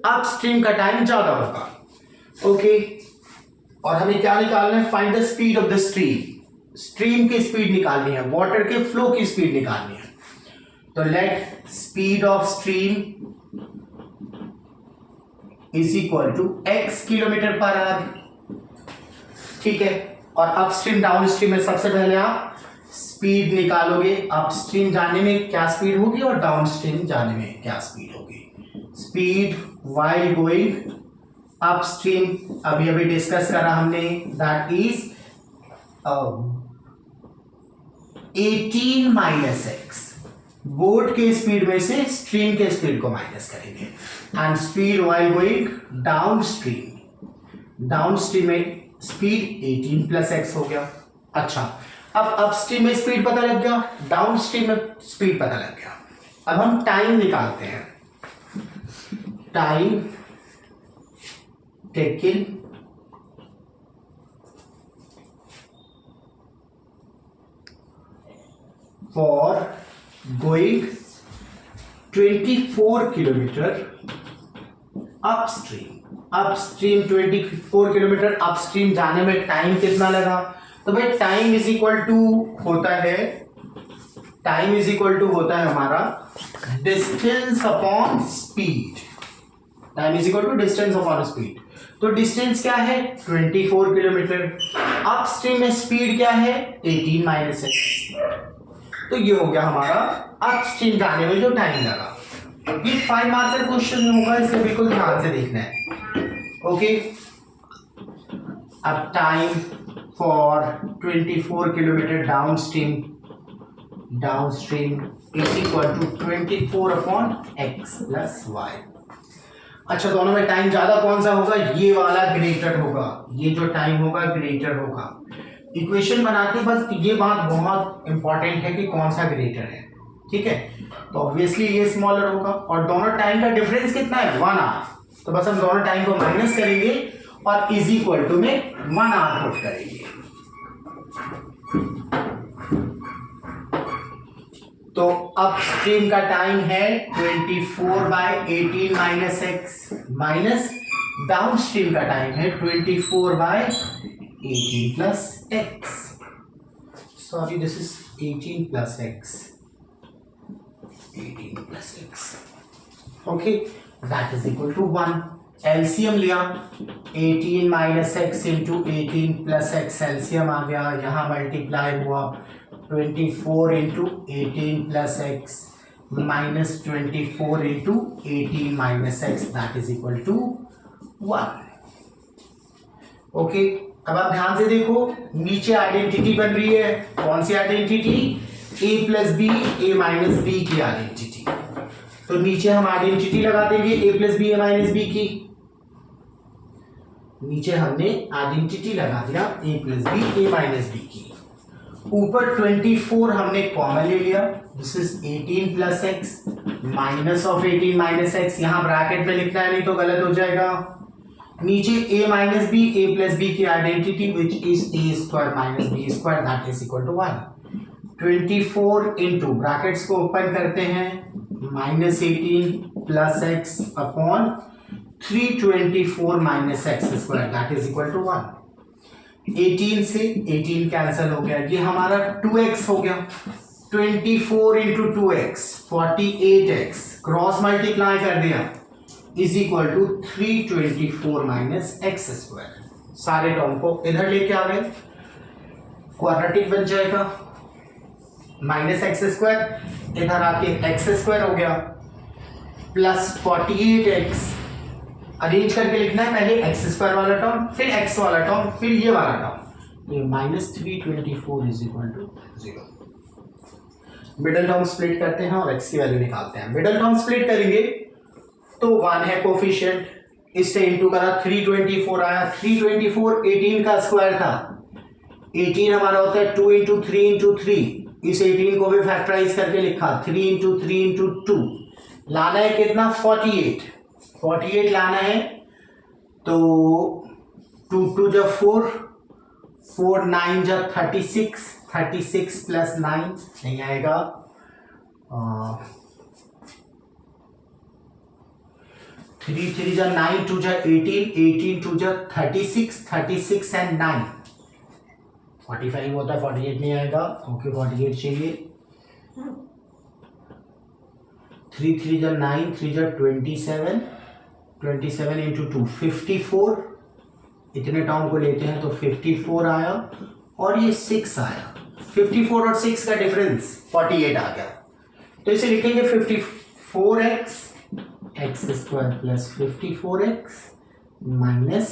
अपस्ट्रीम का टाइम ज्यादा होगा। ओके, और हमें क्या निकालना है, find the speed of the stream. Stream की स्पीड निकालनी है, वाटर के फ्लो की स्पीड निकालनी है। तो let speed of stream is equal to x kilometre per hour. ठीक है, और अपस्ट्रीम डाउनस्ट्रीम में सबसे पहले आप स्पीड निकालोगे, अपस्ट्रीम जाने में क्या स्पीड होगी और डाउनस्ट्रीम जाने में क्या स्पीड होगी। स्पीड वाइल गोइंग अपस्ट्रीम अभी डिस्कस करा हमने, that is 18 minus x. Boat के स्पीड में से स्ट्रीम के स्पीड को माइनस करेंगे, and speed while going downstream, downstream में स्पीड 18 प्लस एक्स हो गया। अच्छा, अब अपस्ट्रीम में स्पीड पता लग गया, डाउन स्ट्रीम में स्पीड पता लग गया। अब हम टाइम निकालते हैं, time taken for going 24 kilometre upstream. Upstream 24 kilometre upstream जाने में टाइम कितना लगा? तो भाई टाइम इज इक्वल टू होता है, टाइम इज इक्वल टू होता है हमारा distance upon speed. Time is equal to distance upon speed. तो डिस्टेंस क्या है? 24 किलोमीटर। अपस्ट्रीम में स्पीड क्या है? 18 माइनस एक्स। तो ये हो गया हमारा अपस्ट्रीम जाने में जो टाइम लगा। ये 5 मार्कर क्वेश्चन होगा, इसलिए बिल्कुल ध्यान से देखना है। ओके, अब time for 24 kilometre downstream is equal to 24 upon x plus y. अच्छा, दोनों में टाइम ज्यादा कौन सा होगा? ये वाला ग्रेटर होगा, ये जो टाइम होगा ग्रेटर होगा। इक्वेशन बनाते बस ये बात बहुत इंपॉर्टेंट है कि कौन सा ग्रेटर है, ठीक है? तो ऑब्वियसली ये स्मॉलर होगा, और दोनों टाइम का डिफरेंस कितना है? 1 आवर। तो बस हम दोनों टाइम को माइनस करेंगे और इज इक्वल टू में 1 आवर पुट करेंगे। तो अपस्ट्रीम का टाइम है 24/18 माइनस एक्स, माइनस डाउनस्ट्रीम का टाइम है 24/18 plus x. Sorry, this is 18 plus x, 18 plus x. Okay, that is equal to 1। LCM लिया, 18 minus x into 18 plus x, LCM आ गया, यहां मल्टीप्लाई हुआ 24 into 18 plus x minus 24 into 18 minus x, that is equal to 1। Okay, अब आप ध्यान से देखो, नीचे आइडेंटिटी बन रही है। कौन सी आइडेंटिटी? ए प्लस बी, ए माइनस बी की आइडेंटिटी। तो नीचे हम आइडेंटिटी लगा देंगे ए प्लस बी, ए माइनस बी की। नीचे हमने आइडेंटिटी लगा दिया ए प्लस बी, ए माइनस बी की। ऊपर 24 हमने कॉमन ले लिया, this is 18 plus x minus of 18 minus x. यहां ब्रैकेट में लिखना है, नहीं तो गलत हो जाएगा। नीचे a minus B, a plus B की identity which is a square minus B square, that is equal to 1। 24 into brackets को ओपन करते हैं, minus 18 plus x upon 324 minus x square, that is equal to 1। 18 से 18 cancel हो गया, ये हमारा 2x हो गया। 24 into 2x 48x, cross multiply कर दिया, is equal to 324 minus x square. सारे टर्म को इधर लेके आ गए, क्वाड्रेटिक बन जाएगा, माइनस एक्स स्क्वायर इधर आके एक्स स्क्वायर हो गया, प्लस 48x। अरेंज करके लिखना है, पहले एक्स स्क्वायर वाला टर्म, फिर एक्स वाला टर्म, फिर ये वाला टर्म। ये minus 324 is equal to 0। Middle term split करते हैं और एक्स की वैल्यू निकालते हैं। मिडल टर्म स्प्लिट करेंगे तो 1 है कोफिशिएंट, इससे इंटू करा 324 आया। 324 18 का स्क्वायर था, 18 हमारा होता है 2 इंटू 3 इंटू 3। इस 18 को भी फैक्टराइज करके लिखा 3 इंटू 3 इंटू 2। लाना है कितना? 48 लाना है, तो 2 2 जा 4, 4 9 जा 36, 36 प्लस 9 नहीं आएगा, 3 3 जा 9, 2 जा 18, 18 2 जा 36, 36 एंड 9 45 होता है, 48 नहीं आएगा। ओके, 48 चाहिए। 3 3 जा 9, 3 जा 27, 27 इंटू 2 54। इतने टर्म को लेते हैं तो 54 आया और ये 6 आया। 54 और 6 का डिफरेंस 48 आ गया, तो इसे लिखेंगे 54x x square plus 54x minus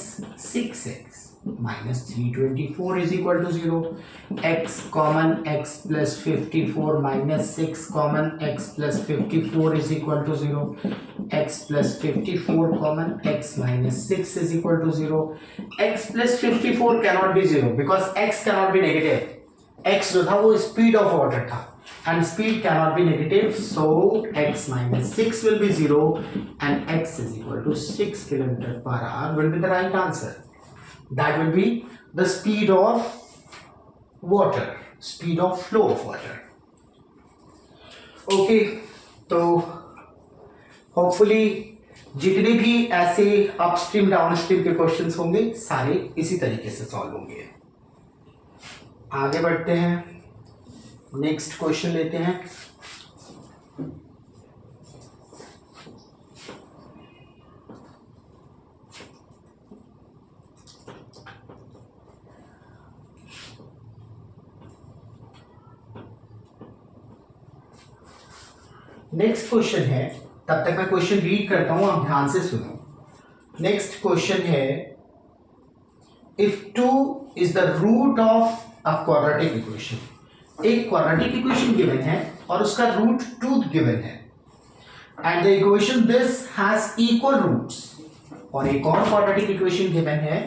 6x। Minus 324 is equal to 0, x common x plus 54 minus 6 common x plus 54 is equal to 0, x plus 54 common x minus 6 is equal to 0, x plus 54 cannot be 0 because x cannot be negative, x जो था वो speed of water था and speed cannot be negative, so x minus 6 will be 0 and x is equal to 6 km per hour will be the right answer. That will be the speed of water, speed of flow of water. Okay, तो hopefully जितने भी ऐसे upstream downstream के questions होंगे सारे इसी तरीके से सॉल्व होंगे। आगे बढ़ते हैं, नेक्स्ट क्वेश्चन लेते हैं। नेक्स्ट क्वेश्चन है, तब तक मैं क्वेश्चन रीड करता हूं, आप ध्यान से सुनो। नेक्स्ट क्वेश्चन है, if 2 is the root of a quadratic equation, एक क्वाड्रेटिक इक्वेशन गिवन है और उसका रूट 2 गिवन है and the equation this has equal roots, और एक और क्वाड्रेटिक इक्वेशन गिवन है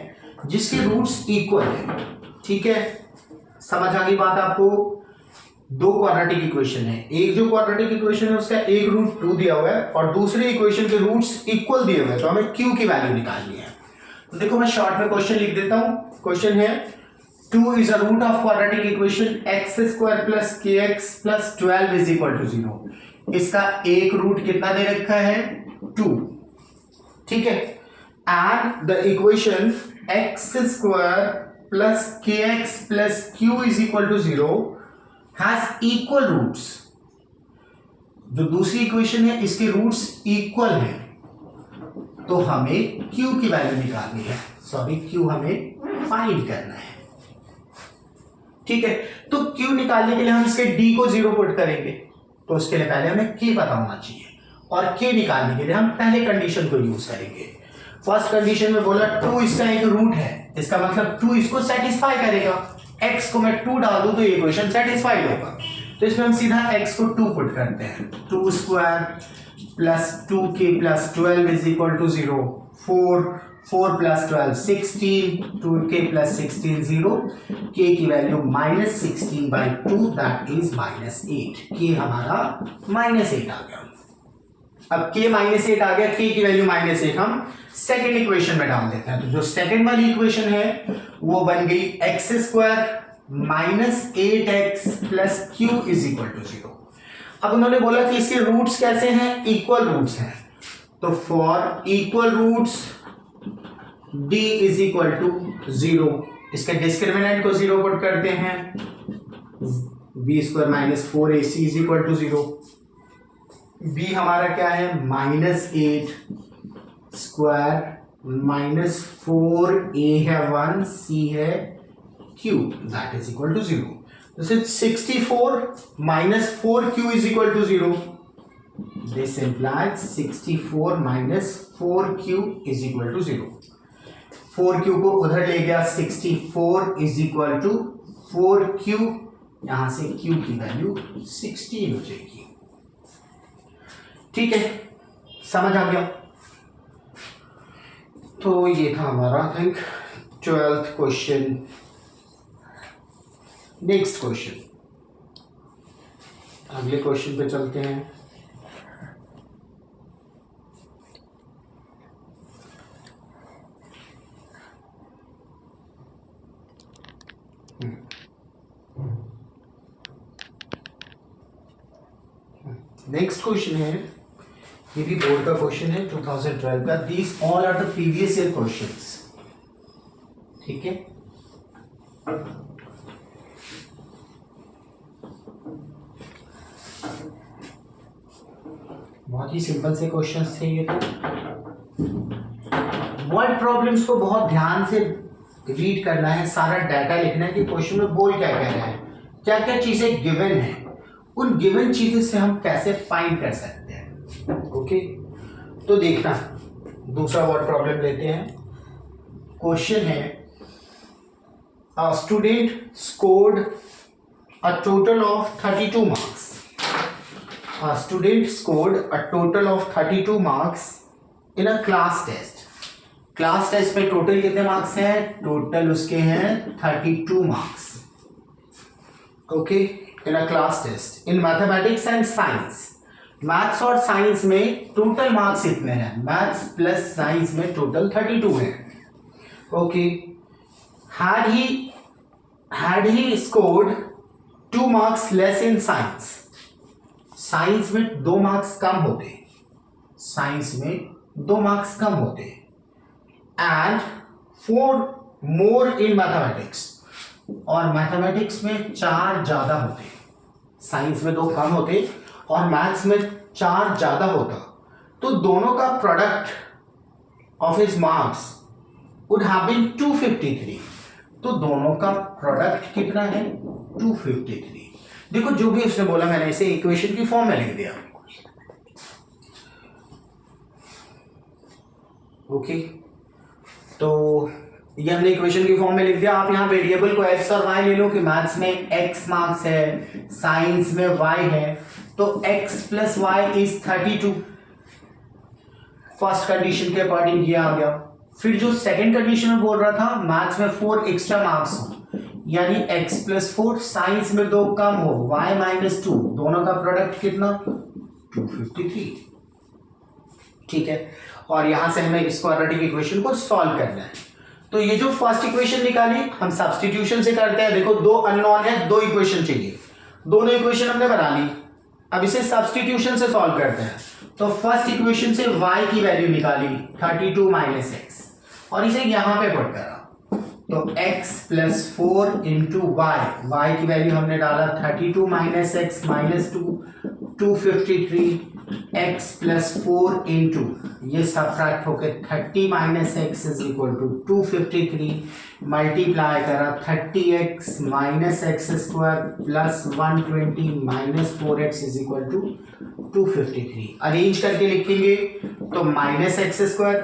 जिसके रूट्स इक्वल है। ठीक है, समझ आ गई बात आपको? दो क्वाड्रेटिक इक्वेशन है, एक जो क्वाड्रेटिक इक्वेशन है उसका एक रूट 2 दिया हुआ है और दूसरी इक्वेशन के रूट्स इक्वल दिए हुए हैं, तो हमें q की वैल्यू निकालनी है। तो देखो मैं शॉर्ट में क्वेश्चन लिख देता हूं। क्वेश्चन है 2 is a root of quadratic equation x square plus kx plus 12 is equal to 0। इसका एक रूट कितना दे रखा है? 2। ठीक है, and the equation x square plus kx plus q is equal to 0 has equal roots। जो दूसरी इक्वेशन है इसके रूट्स इक्वल हैं, तो हमें q की वैल्यू निकालनी है, सॉरी q हमें फाइंड करना है। ठीक है, तो q निकालने के लिए हम इसके d को 0 पुट करेंगे, तो उसके लिए पहले हमें k पता होना चाहिए, और k निकालने के लिए हम पहले कंडीशन को यूज करेंगे। फर्स्ट कंडीशन में बोला 2 इसका एक रूट है, इसका मतलब 2 इसको सेटिस्फाई करेगा। x को मैं 2 डाल दूं तो ये इक्वेशन सेटिस्फाइड होगा, तो इसमें हम सीधा x को 2 पुट करते हैं। 2 square plus 2k plus 12 is equal to 0, 4 plus 12 16, 2k plus 16 0, k की वैल्यू -16/2 दैट इज -8। k हमारा -8 आ गया। अब k -8 आ गया, k की वैल्यू -8 हम सेकेंड इक्वेशन में डाल देते हैं, तो जो सेकेंड वाली इक्वेशन है वो बन गई x square -8x plus q is equal to 0। अब उन्होंने बोला कि इसके रूट्स कैसे हैं? इक्वल रूट्स हैं, तो for equal roots d is equal to 0, इसके डिस्क्रिमिनेंट को 0 पुट करते हैं, b square minus 4ac is equal to 0। b हमारा क्या है? -8 स्क्वायर माइनस 4a है 1, c है q that is equal to 0। This is 64 minus 4q is equal to 0. This implies 64 minus 4q is equal to 0. 4q को उधर ले गया, 64 is equal to 4q, यहां से q की वैल्यू 16 हो जाएगी। ठीक है, समझ आ गया? तो ये था हमारा I think 12th question. Next question, अगले क्वेश्चन पे चलते हैं। नेक्स्ट क्वेश्चन है, ये भी बोर्ड का क्वेश्चन है 2012 का। These all are the previous year questions. ठीक है, बहुत ही सिंपल से क्वेश्चंस थे ये। तो वर्ड प्रॉब्लम्स को बहुत ध्यान से रीड करना है, सारा डाटा लिखना है कि क्वेश्चन में बोल क्या कह रहा है, क्या क्या चीजें गिवन है, उन गिवन चीजें से हम कैसे फाइंड कर सकते हैं। ओके, तो देखना दूसरा वर्ड प्रॉब्लम लेते हैं। क्वेश्चन है a student scored a total of 32 marks. A student scored a total of 32 marks in a class test. Class test में टोटल कितने मार्क्स हैं? टोटल उसके हैं 32 marks. Okay, in a class test in mathematics and science. Maths और science में total marks इतने हैं. Maths plus science में टोटल 32 है. ओके, had he scored 2 marks less in science. Science में 2 मार्क्स कम होते. साइंस में 2 मार्क्स कम होते. And 4 more in mathematics. और मैथमेटिक्स में 4 ज्यादा होते. साइंस में 2 कम होते और मैथ्स में 4 ज्यादा होता, तो दोनों का product of his marks would have been 253. तो दोनों का प्रोडक्ट कितना है? 253. देखो जो भी उसने बोला मैंने इसे इक्वेशन की फॉर्म में लिख दिया. ओके, तो ये हमने इक्वेशन की फॉर्म में लिख दिया. आप यहाँ वेरिएबल को x और y ले लो कि मैथ्स में x मार्क्स है, साइंस में y है, तो x plus y is 32. First condition के अकॉर्डिंग ये आ गया. फिर जो सेकंड कंडीशन में बोल रहा था मैथ्स में 4 एक्स्ट्रा मार्क्स हो, यानी x प्लस 4, साइंस में 2 कम हो, y माइनस 2, दोनों का प्रोडक्ट कितना? 253. ठीक है, और यहां से हमें इस क्वाड्रेटिक इक्वेशन को सॉल्व करना है. तो ये जो फर्स्ट इक्वेशन निकाली हम सब्स्टिट्यूशन से करते हैं. देखो 2 अननोन है, 2 इक्वेशन चाहिए, दोनों इक्वेशन हमने बना ली. अब इसे सब्स्टिट्यूशन से सॉल्व करते हैं. तो फर्स्ट इक्वेशन से y की वैल्यू निकाली 32 माइनस एक्स, और इसे यहां पे पुट करा. तो x प्लस 4 इंटू y की वैल्यू हमने डाला 32 minus x minus 2, 253. x plus 4 into ये सब्ट्रैक्ट होकर 30 minus x is equal to 253. Multiply करा 30x minus x square plus 120 minus 4x is equal to 253. Arrange करके लिखेंगे तो माइनस एक्स स्क्वायर,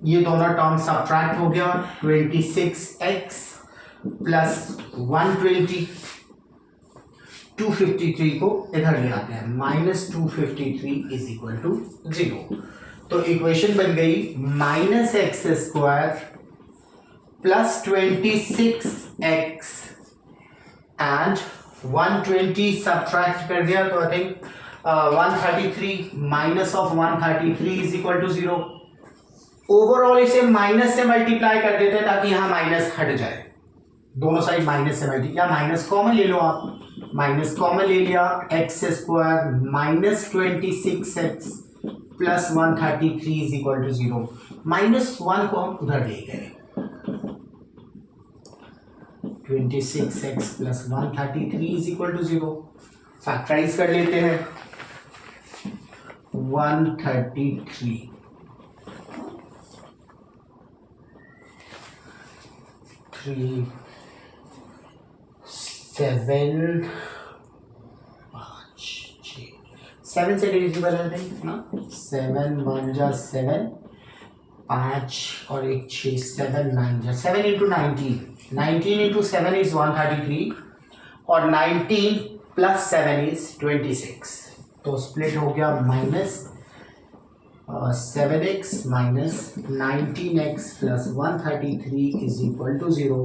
ये दोनों टर्म सब्ट्रैक्ट हो गया, 26x प्लस 120. 253 को इधर ले आते हैं, माइनस 253 इज इक्वल टू 0. तो इक्वेशन बन गई minus x square plus 26x and 120 subtract कर दिया तो I think 133 minus of 133 is equal to 0. Overall इसे माइनस से मल्टीप्लाई कर देते हैं ताकि यहां माइनस हट जाए. दोनों साइड माइनस से मल्टीप्लाई, या माइनस कॉमन ले लो आप. माइनस कॉमन ले लिया, x square minus 26x plus 133 is equal to 0. Minus 1 को हम उधर ले गए, 26x plus 133 is equal to 0. Factorise कर लेते हैं. 133 3 7 7 से डिविजिबल है ना. 7 1 जा 7, 5 और 1 6, 7 9 जा 7 इंटू 19 इंटू 7 इज 133 और 19 प्लस 7 इज 26. तो स्प्लिट हो गया minus 7x minus 19x plus 133 is equal to 0.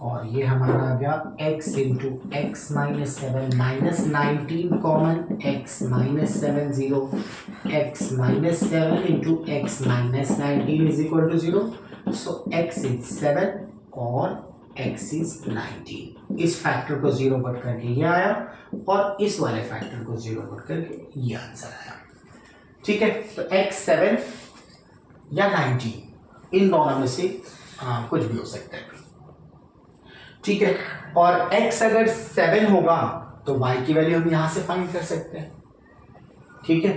और ये हमारा आ गया x into x minus 7 minus 19 common, x minus 7 0, x minus 7 into x minus 19 is equal to 0. So x is 7 और x इज 19. इस फैक्टर को 0 पुट करके ये आया और इस वाले फैक्टर को 0 पुट करके ये आंसर आया. ठीक है, तो x 7 या 19 इन दोनों में से कुछ भी हो सकता है. ठीक है, और x अगर 7 होगा तो y की वैल्यू हम यहां से फाइंड कर सकते हैं. ठीक है,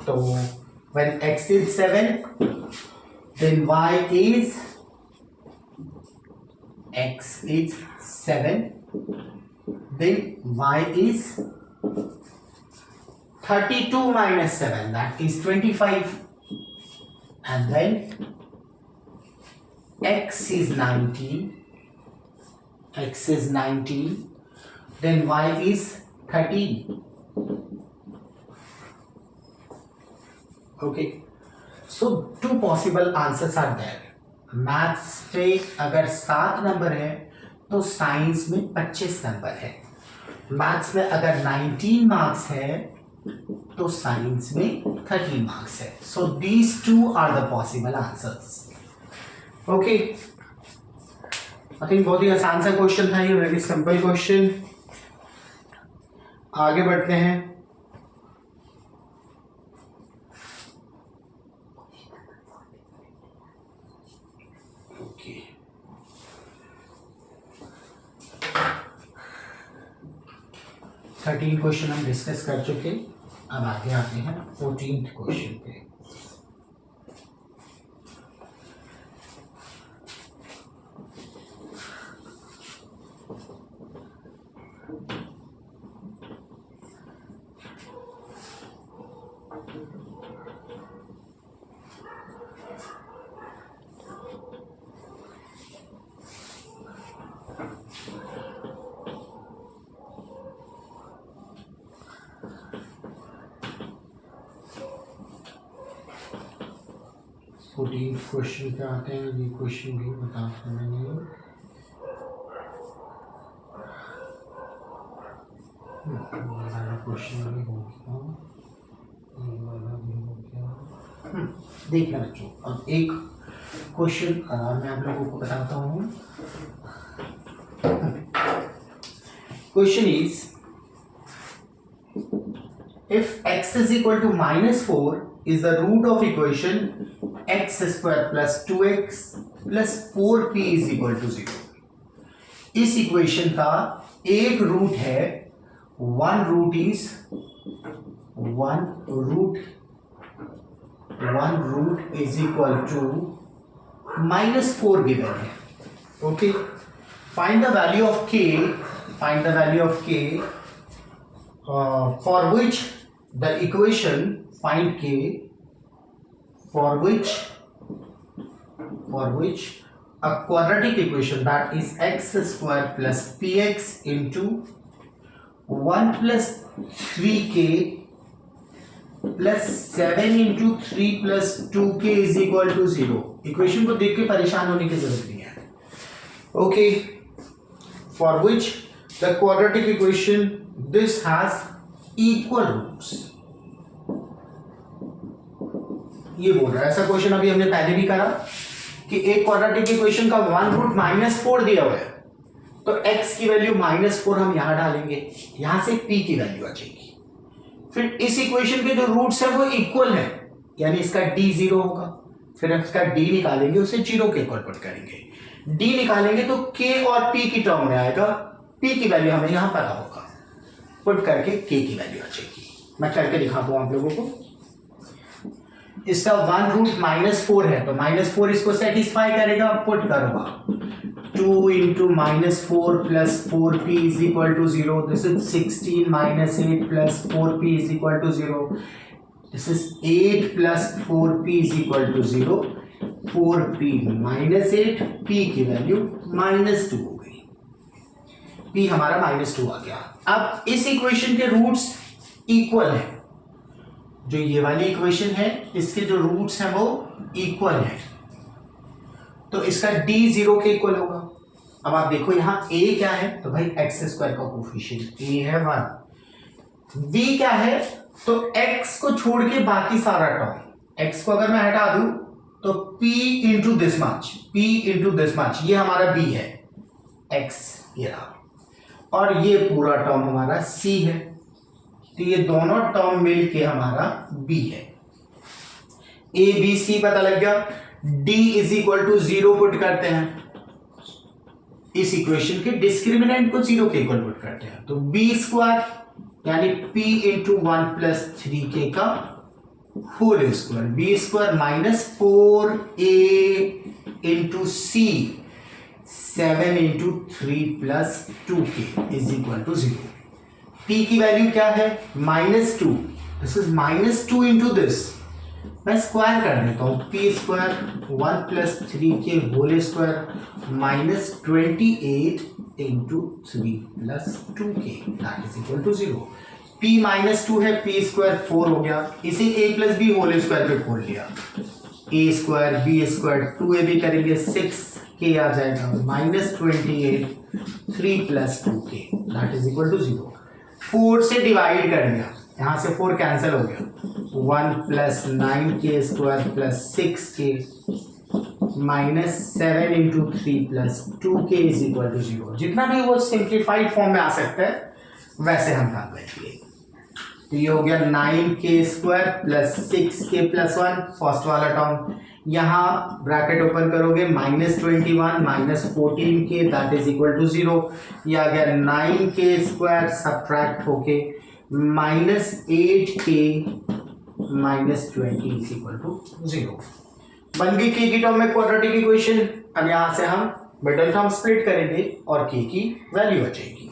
तो when x is 7 then y is x is 7 then y is 32 minus 7, that is 25, and then x is 19 x is 19, then y is 13. Okay, so two possible answers are there. Maths पे अगर 7 number है तो science में 25 number है. Maths में अगर 19 marks है तो साइंस में 13 मार्क्स है. So these two are the possible answers. Okay, I think बहुत ही आसान सा क्वेश्चन था ये, वेरी सिंपल क्वेश्चन. आगे बढ़ते हैं. ओके, 13 क्वेश्चन हम डिस्कस कर चुके. अब आगे आते हैं 14th क्वेश्चन पे. क्वेश्चन पे आते हैं. ये क्वेश्चन भी बता मैंने. क्वेश्चन भी हो गया, ये वाला भी हो गया. देखना बच्चों, अब एक क्वेश्चन मैं आप लोगों को बताता हूँ. Question is, if x is equal to -4 is the root of equation x square plus 2x plus 4p is equal to 0. इस इक्वेशन का एक रूट है, one root is equal to -4 given है. Okay, find the value of k, for which the equation, find k for which a quadratic equation, that is x square plus px into 1 plus 3k plus 7 into 3 plus 2k is equal to 0. Equation को देख के परेशान होने की जरूरत नहीं है. Okay, for which the quadratic equation this has equal roots. ये बोल रहा है. ऐसा क्वेश्चन अभी हमने पहले भी करा कि एक क्वाड्रेटिक इक्वेशन का वन रूट -4 दिया हुआ है, तो x की वैल्यू -4 हम यहां डालेंगे, यहां से p की वैल्यू आ जाएगी. फिर इस इक्वेशन के जो रूट्स है वो इक्वल है, यानी इसका d 0 होगा. फिर इसका d निकालेंगे, उसे 0 के इक्वल पुट करेंगे. d निकालेंगे तो k और p की टर्म में आएगा, p की वैल्यू हमें यहां पता होगा, पुट करके k की वैल्यू आ जाएगी. मैं करके दिखाता हूं आप लोगों को. इसका वन रूट -4 है, तो -4 इसको सेटिस्फाई करेगा. पुट करूंगा 2 into -4 plus 4p is equal to 0. This is 16 minus 8 plus 4p is equal to 0. This is 8 plus 4p is equal to 0. 4p minus 8, p की वैल्यू -2 हो गई. p हमारा -2 आ गया. अब इस इक्वेशन के रूट्स इक्वल हैं. जो ये वाली इक्वेशन है, इसके जो रूट्स हैं वो इक्वल हैं, तो इसका d 0 के इक्वल होगा. अब आप देखो यहाँ a क्या है, तो भाई x स्क्वायर का कोफिशिएंट a है 1. b क्या है, तो x को छोड़ के बाकी सारा टर्म, x को अगर मैं हटा दूं तो p इंटू दिस मच, ये हमारा b है, x ये रहा, और ये पूरा टर्म हमारा c है. तो ये दोनों टर्म मिलके हमारा b है. a b c पता लग गया. d is equal to 0 put करते हैं, इस इक्वेशन के डिस्क्रिमिनेंट को 0 के इक्वल पुट करते हैं, तो b स्क्वायर यानी p इंटू 1 प्लस 3k का whole square, b square minus 4a into c 7 into 3 plus 2k is equal to 0. p की वैल्यू क्या है, -2. दिस इज -2 इंटू दिस, मैं स्क्वायर कर देता हूँ, p square 1 + 3k whole square minus 28 into 3 + 2k that is equal to 0। p -2 है, p square 4 हो गया, इसे a + b होल स्क्वायर पे खोल लिया, a square b square 2ab करेंगे 6k आ जाएगा minus 28 3 + 2k that is equal to 0। 4 से डिवाइड कर दिया, यहाँ से 4 कैंसिल हो गया, 1 + 9k square + 6k minus 7 into 3 + 2k is equal to 0। जितना भी वो सिंप्लीफाइड फॉर्म में आ सकता है वैसे हम कर लेंगे। तो ये हो गया 9k स्क्वायर + 6k + 1 फर्स्ट वाला टर्म, यहाँ ब्रैकेट ओपन करोगे -21 - 14k that is equal to 0। ये आ गया 9k स्क्वायर सब्ट्रैक्ट होके -8k - 20 इज इक्वल टू 0। बन गई k की टर्म में क्वाड्रेटिक इक्वेशन। अब यहां से हम मिडल टर्म स्प्लिट करेंगे और k की वैल्यू बचेगी।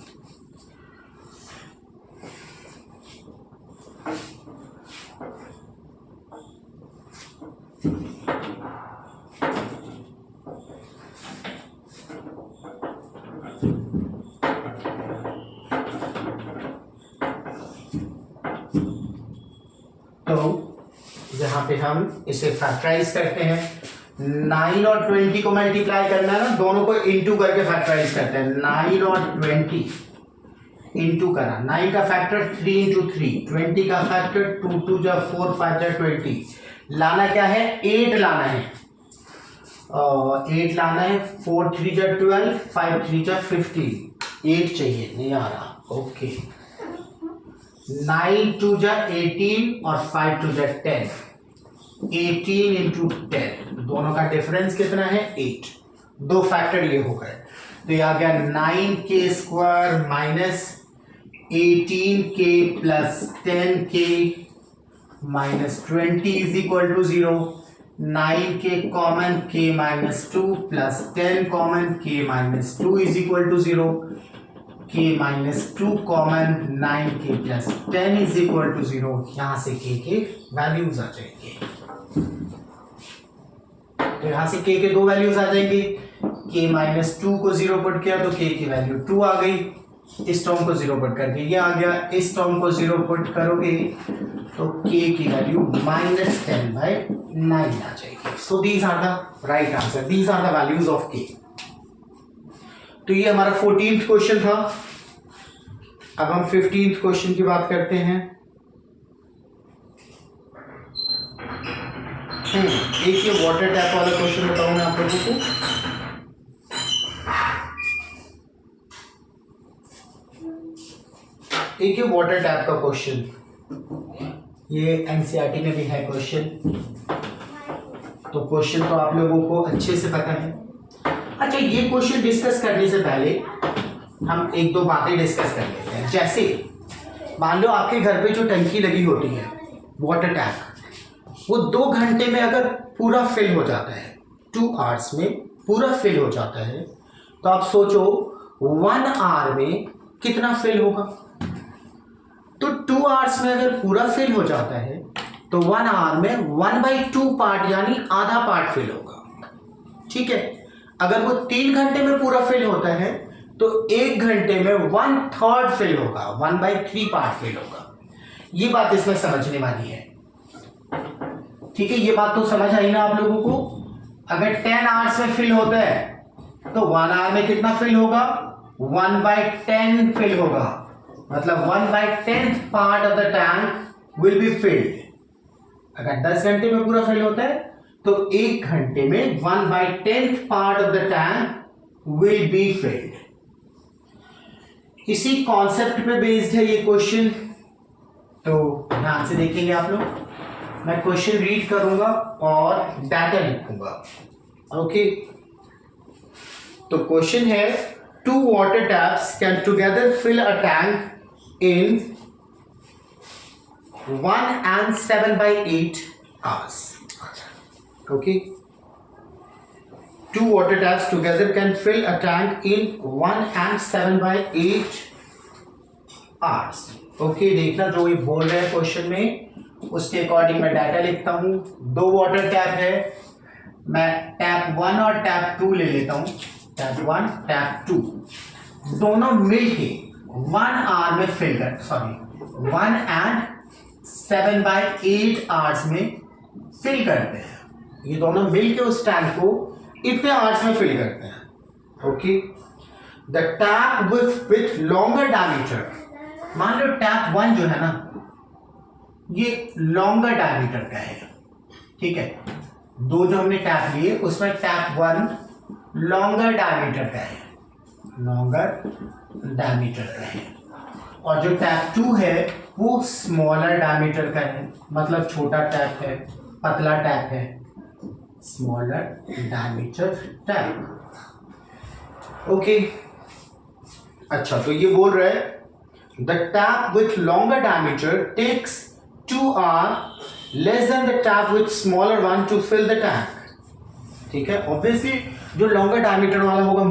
तो यहाँ पे हम इसे फैक्टराइज करते हैं, 9 और 20 को मल्टीप्लाई करना है ना, दोनों को इनटू करके फैक्टराइज करते हैं। 9 और 20 इनटू करा, 9 का फैक्टर 3 × 3, 20 का फैक्टर 2 × 2 = 4 5 = 20। लाना क्या है, 8 लाना है, 8 लाना है, 4 3 = 12, 5 3 = 15, 8 चाहिए, नहीं आ रहा, ओके। 9 2 = 18 और 5 2 = 10, 18 इंटू 10, दोनों का डिफरेंस कितना है 8, दो फैक्टर ये हो गए। तो ये आ गया 9k square minus 18k + 10k - 20 is equal to 0। 9k common k - 2 + 10 common k - 2 is equal to 0। k - 2 common 9k + 10 is equal to 0। यहां से k के वैल्यूज आ जाएंगे, तो यहां से k के दो वैल्यूज आ जाएंगे, k - 2 को 0 पुट किया तो k की वैल्यू 2 आ गई, इस टर्म को 0 पुट करके ये आ गया, इस टर्म को 0 पुट करोगे तो k की वैल्यू -10/9 आ जाएगी। So these are the right answer, these are the values of k। तो ये हमारा 14th क्वेश्चन था। अब हम 15th क्वेश्चन की बात करते हैं। एक ये वाटर टैप वाला क्वेश्चन बताऊं मैं आप लोगों को। एक ये वाटर टैप का क्वेश्चन, ये एनसीईआरटी में भी है क्वेश्चन, तो क्वेश्चन तो आप लोगों को अच्छे से पता है। अच्छा, ये क्वेश्चन डिस्कस करने से पहले हम एक दो बातें डिस्कस कर लेते हैं। जैसे मान लो आपके घर पे जो टंकी लगी होती है वाटर टैप, वो 2 घंटे में अगर पूरा फिल हो जाता है, 2 आवर्स में पूरा फिल हो जाता है, तो आप सोचो 1 आवर में कितना फिल होगा। तो 2 आवर्स में अगर पूरा फिल हो जाता है तो 1 आवर में 1/2 पार्ट यानी आधा पार्ट फिल होगा, ठीक है। अगर वो 3 घंटे में पूरा फिल होता है तो 1 घंटे में 1/3 फिल होगा, 1/3 पार्ट फिल होगा। ये बात इसमें समझने वाली है, ठीक है। ये बात तो समझ आई ना आप लोगों को। अगर 10 आवर्स में फिल होता है तो 1 आवर में कितना फिल होगा, 1/10 फिल होगा, मतलब 1/10 part of the tank will be filled. अगर 10 घंटे में पूरा फिल होता है तो 1 घंटे में 1/10 part of the tank will be filled. इसी कॉन्सेप्ट पे बेस्ड है ये क्वेश्चन, तो ध्यान से देखेंगे आप लोग। मैं क्वेश्चन रीड करूंगा और डाटा लिखूंगा, ओके। तो क्वेश्चन है, 2 water taps can together fill a tank in 1 and 7/8 hours, okay। 2 water taps together can fill a tank in 1 and 7/8 hours, okay। देखना जो ये बोल रहे हैं क्वेश्चन में, उसके अकॉर्डिंग मैं डाटा लिखता हूँ। 2 वाटर टैप है, मैं टैप 1 और टैप 2 ले लेता हूँ। टैप 1 टैप 2 दोनों मिलके 1 आवर में फिल कर 1 and 7/8 आवर्स में फिल करते हैं। ये दोनों मिलके उस टैंक को इतने आवर्स में फिल करते हैं। Okay, the tap with longer diameter, मान लो टैप 1 जो है ना ये लॉन्गर डायमीटर का है, ठीक है। 2 जो हमने टैप लिए उसमें टैप 1 लॉन्गर डायमीटर का है, लॉन्गर डायमीटर का है, और जो टैप 2 है वो स्मॉलर डायमीटर का है, मतलब छोटा टैप है, पतला टैप है, स्मॉलर डायमीटर टैप। ओके, अच्छा तो ये बोल रहा है the tap with longer diameter takes 2 hours less than the tap with smaller one to fill the tank. ठीक है, ऑब्वियसली जो लॉन्गर डायमीटर वाला होगा,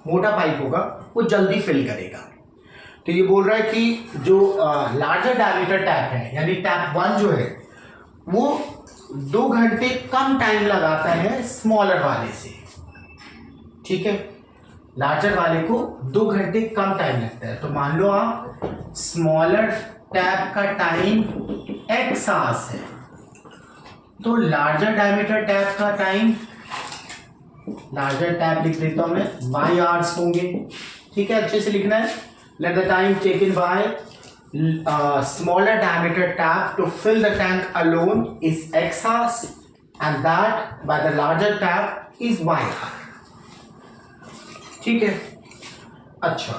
मोटा पाइप होगा, वो जल्दी फिल करेगा। तो ये बोल रहा है कि जो लार्जर डायमीटर टैप है यानी टैप 1 जो है वो 2 घंटे कम टाइम लगाता है स्मॉलर वाले से। ठीक है, लार्जर वाले को 2 घंटे कम टाइम लगता है। तो मान लो आप स्मॉलर टैप का टाइम x आवर्स है, तो लार्जर डायमीटर टैप का टाइम, लार्जर टैप लिख देता हूं मैं, y आवर्स होंगे। ठीक है, अच्छे से लिखना है। Let the time taken by smaller diameter tap to fill the tank alone is x hours and that by the larger tap is y hour। ठीक है, अच्छा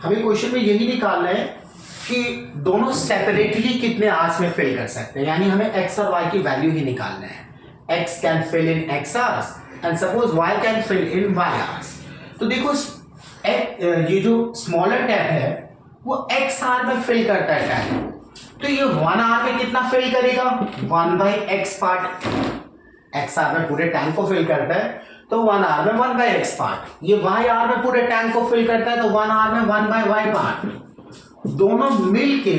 हमें क्वेश्चन में यही निकालना है कि दोनों सेपरेटली कितने आवर्स में फिल कर सकते हैं, यानी हमें x और y की वैल्यू ही निकालना है। x can fill in x hours and suppose y can fill in y hours. तो देखो ये जो स्मॉलर टैप है वो x आवर में फिल करता है टैप, तो ये 1 आवर में कितना फिल करेगा, 1/x पार्ट। x आवर में पूरे टैंक को फिल करता है तो 1 आवर में 1/x पार्ट। ये y आवर में पूरे टैंक को फिल करता है तो 1 आवर में 1/y पार्ट। दोनों मिलके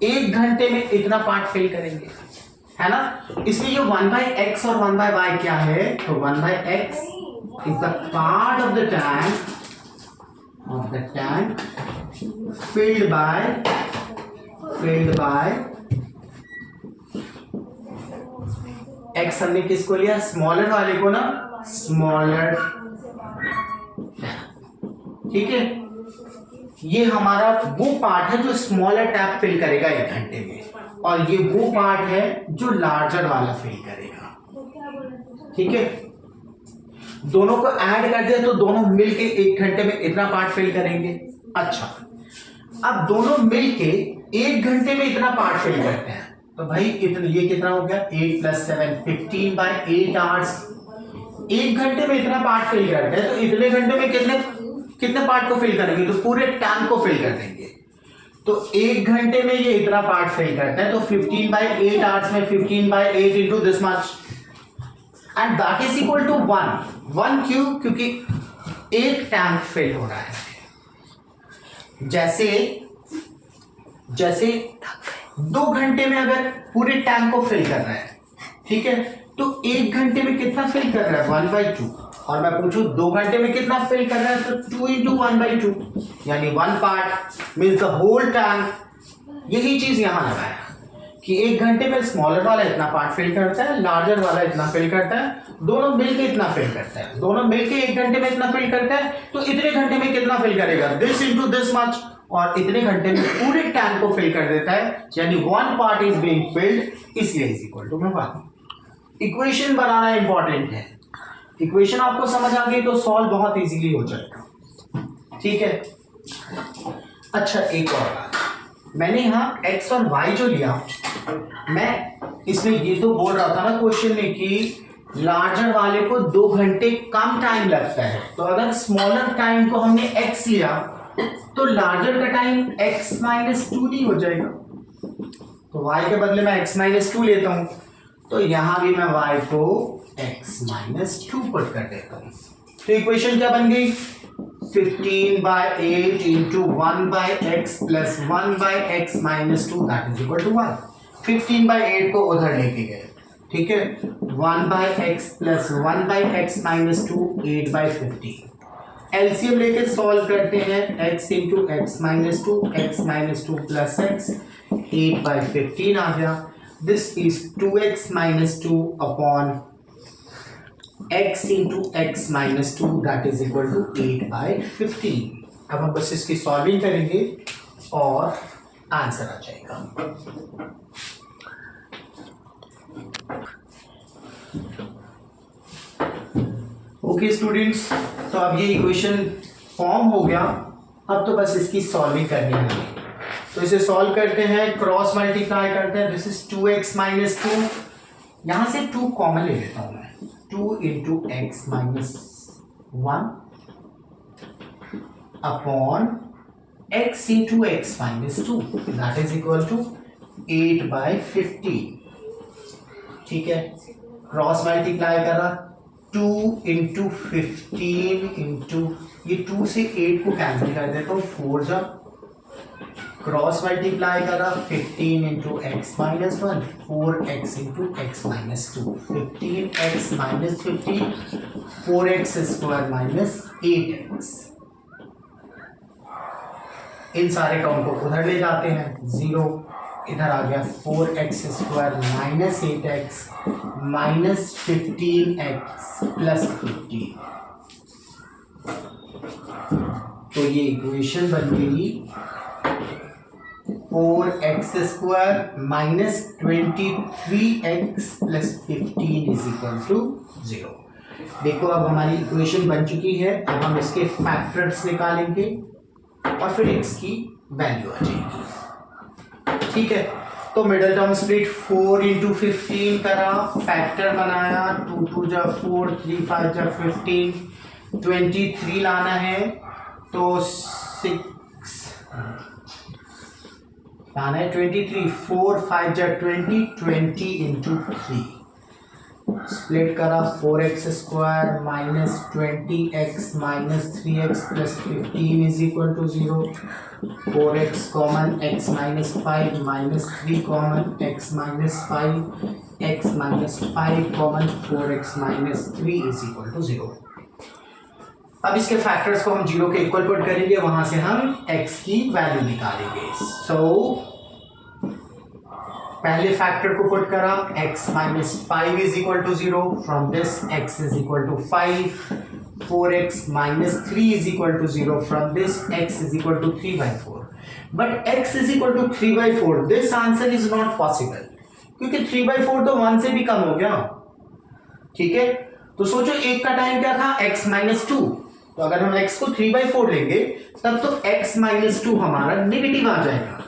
1 घंटे में इतना पार्ट फिल करेंगे, है ना। इसलिए जो 1/x और 1/y क्या है, तो 1/x is the part of the tank filled by x। हमने किसको लिया, स्मॉलर वाले को ना, स्मॉलर। ठीक है, ये हमारा वो पार्ट है जो स्मॉलर टैप फिल करेगा 1 घंटे में, और ये वो पार्ट है जो लार्जर वाला फिल करेगा। ठीक है, दोनों को ऐड कर दिया तो दोनों मिलके 1 घंटे में इतना पार्ट फिल करेंगे। अच्छा, अब दोनों मिलके 1 घंटे में इतना पार्ट फिल करते हैं तो भाई इतना, ये कितना हो गया, 8 + 7 15/8 आवर्स। 1 घंटे में इतना पार्ट फिल करते हैं तो इतने घंटे में कितने पार्ट को फिल करेंगे, तो पूरे टैंक को फिल कर देंगे। तो 1 घंटे में ये इतना पार्ट फिल करते हैं तो 15/8 आवर्स में 15/8 into this much and that is equal to 1 क्यों, क्योंकि एक टैंक फिल हो रहा है। जैसे 2 घंटे में अगर पूरे टैंक को फिल कर रहा है, ठीक है, तो 1 घंटे में कितना फिल कर रहा है, 1/2। और मैं पूछूं 2 घंटे में कितना फिल कर रहा है, तो 2 × 1/2 यानी 1 part means the whole tank. यही चीज यहां लगाया कि 1 घंटे में स्मॉलर वाला इतना पार्ट फिल करता है, लार्जर वाला इतना फिल करता है, दोनों मिलके इतना फिल करता है, दोनों मिलके 1 घंटे में इतना फिल करता है, तो इतने घंटे में कितना फिल करेगा, दिस इंटू दिस मच, और इतने घंटे में पूरे टैंक को फिल कर देता है, यानी 1 पार्ट इज बीइंग फिल्ड, इसलिए इज इक्वल टू। मैं बात इक्वेशन बनाना इंपॉर्टेंट है, इक्वेशन आपको समझ आ गई तो सॉल्व बहुत इजीली हो जाएगा। ठीक है, अच्छा एक और बात, मैंने यहाँ x और y जो लिया, मैं इसमें ये तो बोल रहा था ना क्वेश्चन में कि लार्जर वाले को 2 घंटे कम टाइम लगता है, तो अगर स्मॉलर टाइम को हमने x लिया तो लार्जर का टाइम x - 2d हो जाएगा। तो y के बदले में x - 2 लेता हूं, तो यहां भी मैं y को x - 2 पुट कर देता हूं। तो इक्वेशन क्या बन गई, 15/8 into 1/x plus 1/x minus 2 that is equal to 1. 15/8 को उधर लेके गए, ठीक है, 1/x plus 1/x minus 2 8/15. LCM लेके सॉल्व करते हैं, x into x minus 2 x minus 2 plus x 8/15 आ गया. This is 2x minus 2 upon x into x minus 2 that is equal to 8/15. अब हम बस इसकी सॉल्विंग करेंगे और आंसर आ जाएगा. ओके स्टूडेंट्स, तो अब ये इक्वेशन फॉर्म हो गया. अब तो बस इसकी सॉल्विंग करनी है. तो इसे सॉल्व करते हैं, क्रॉस मल्टीप्लाई करते हैं. This is 2x minus 2. यहां से 2 कॉमन ले लेता हूं मैं. 2 into x minus 1 upon x into x minus 2 that is equal to 8/15. ठीक है, क्रॉस मल्टीप्लाई करा. 2 into 15 into ये 2 से 8 को कैंसिल कर देता हूँ. 4 जब क्रॉस मल्टीप्लाई करा 15 into x minus 1 4x into x minus 2 15x minus 15 4x square minus 8x. इन सारे टर्म को उधर ले जाते हैं. 0 इधर आ गया. 4x square minus 8x minus 15x plus 15. तो ये इक्वेशन बन गई 4x square minus 23x plus 15 is equal to 0. देखो अब हमारी इक्वेशन बन चुकी है. अब हम इसके फैक्टर्स निकालेंगे और फिर x की वैल्यू आ जाएगी. ठीक है, तो मिडल टर्म स्प्लिट 4 into 15 करा, फैक्टर बनाया. 2 2 जा 4 3 5 जा 15 23 लाना है तो 6 लाना है 23. 4 5 जा 20 into 3 स्प्लिट करा. 4x square minus 20x minus 3x plus 15 is equal to 0. 4x common, x minus 5 minus 3 common, x minus 5 x minus 5 common 4x minus 3 is equal to 0. अब इसके फैक्टर्स को हम 0 के इक्वल पुट करेंगे, वहां से हम x की वैल्यू निकालेंगे. सो पहले फैक्टर को पुट करा. x minus 5 is equal to 0. From this x is equal to 5. 4x minus 3 is equal to 0. From this x is equal to 3/4. But x is equal to 3/4. This answer is not possible क्योंकि 3/4 तो 1 से भी कम हो गया. ठीक है, तो सोचो एक का टाइम क्या था, x माइनस 2. तो अगर हम x को 3/4 लेंगे तब तो x माइनस 2 हमारा नेगेटिव आ जाएगा.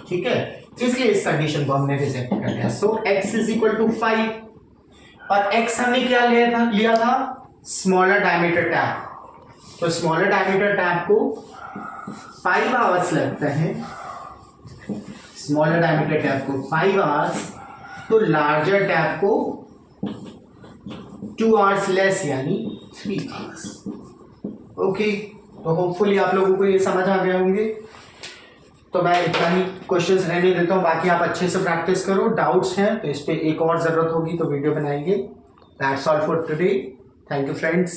ठीक है, इसलिए इस कंडीशन को हमने रिजेक्ट कर दिया. सो x इज इक्वल टू 5 और x हमने क्या लिया था स्मॉलर डायमीटर टैप. तो स्मॉलर डायमीटर टैप को 5 आवर्स लगता है. स्मॉलर डायमीटर टैप को 5 आवर्स, तो लार्जर टैप को 2 आवर्स लेस यानी 3 आवर्स. ओके, तो होपफुली आप लोगों को ये समझ आ गए होंगे. तो मैं इतना ही क्वेश्चंस रहने देता हूँ, बाकी आप अच्छे से प्रैक्टिस करो. डाउट्स हैं तो इस पर एक और ज़रूरत होगी तो वीडियो बनाएंगे. That's all for today. Thank you friends.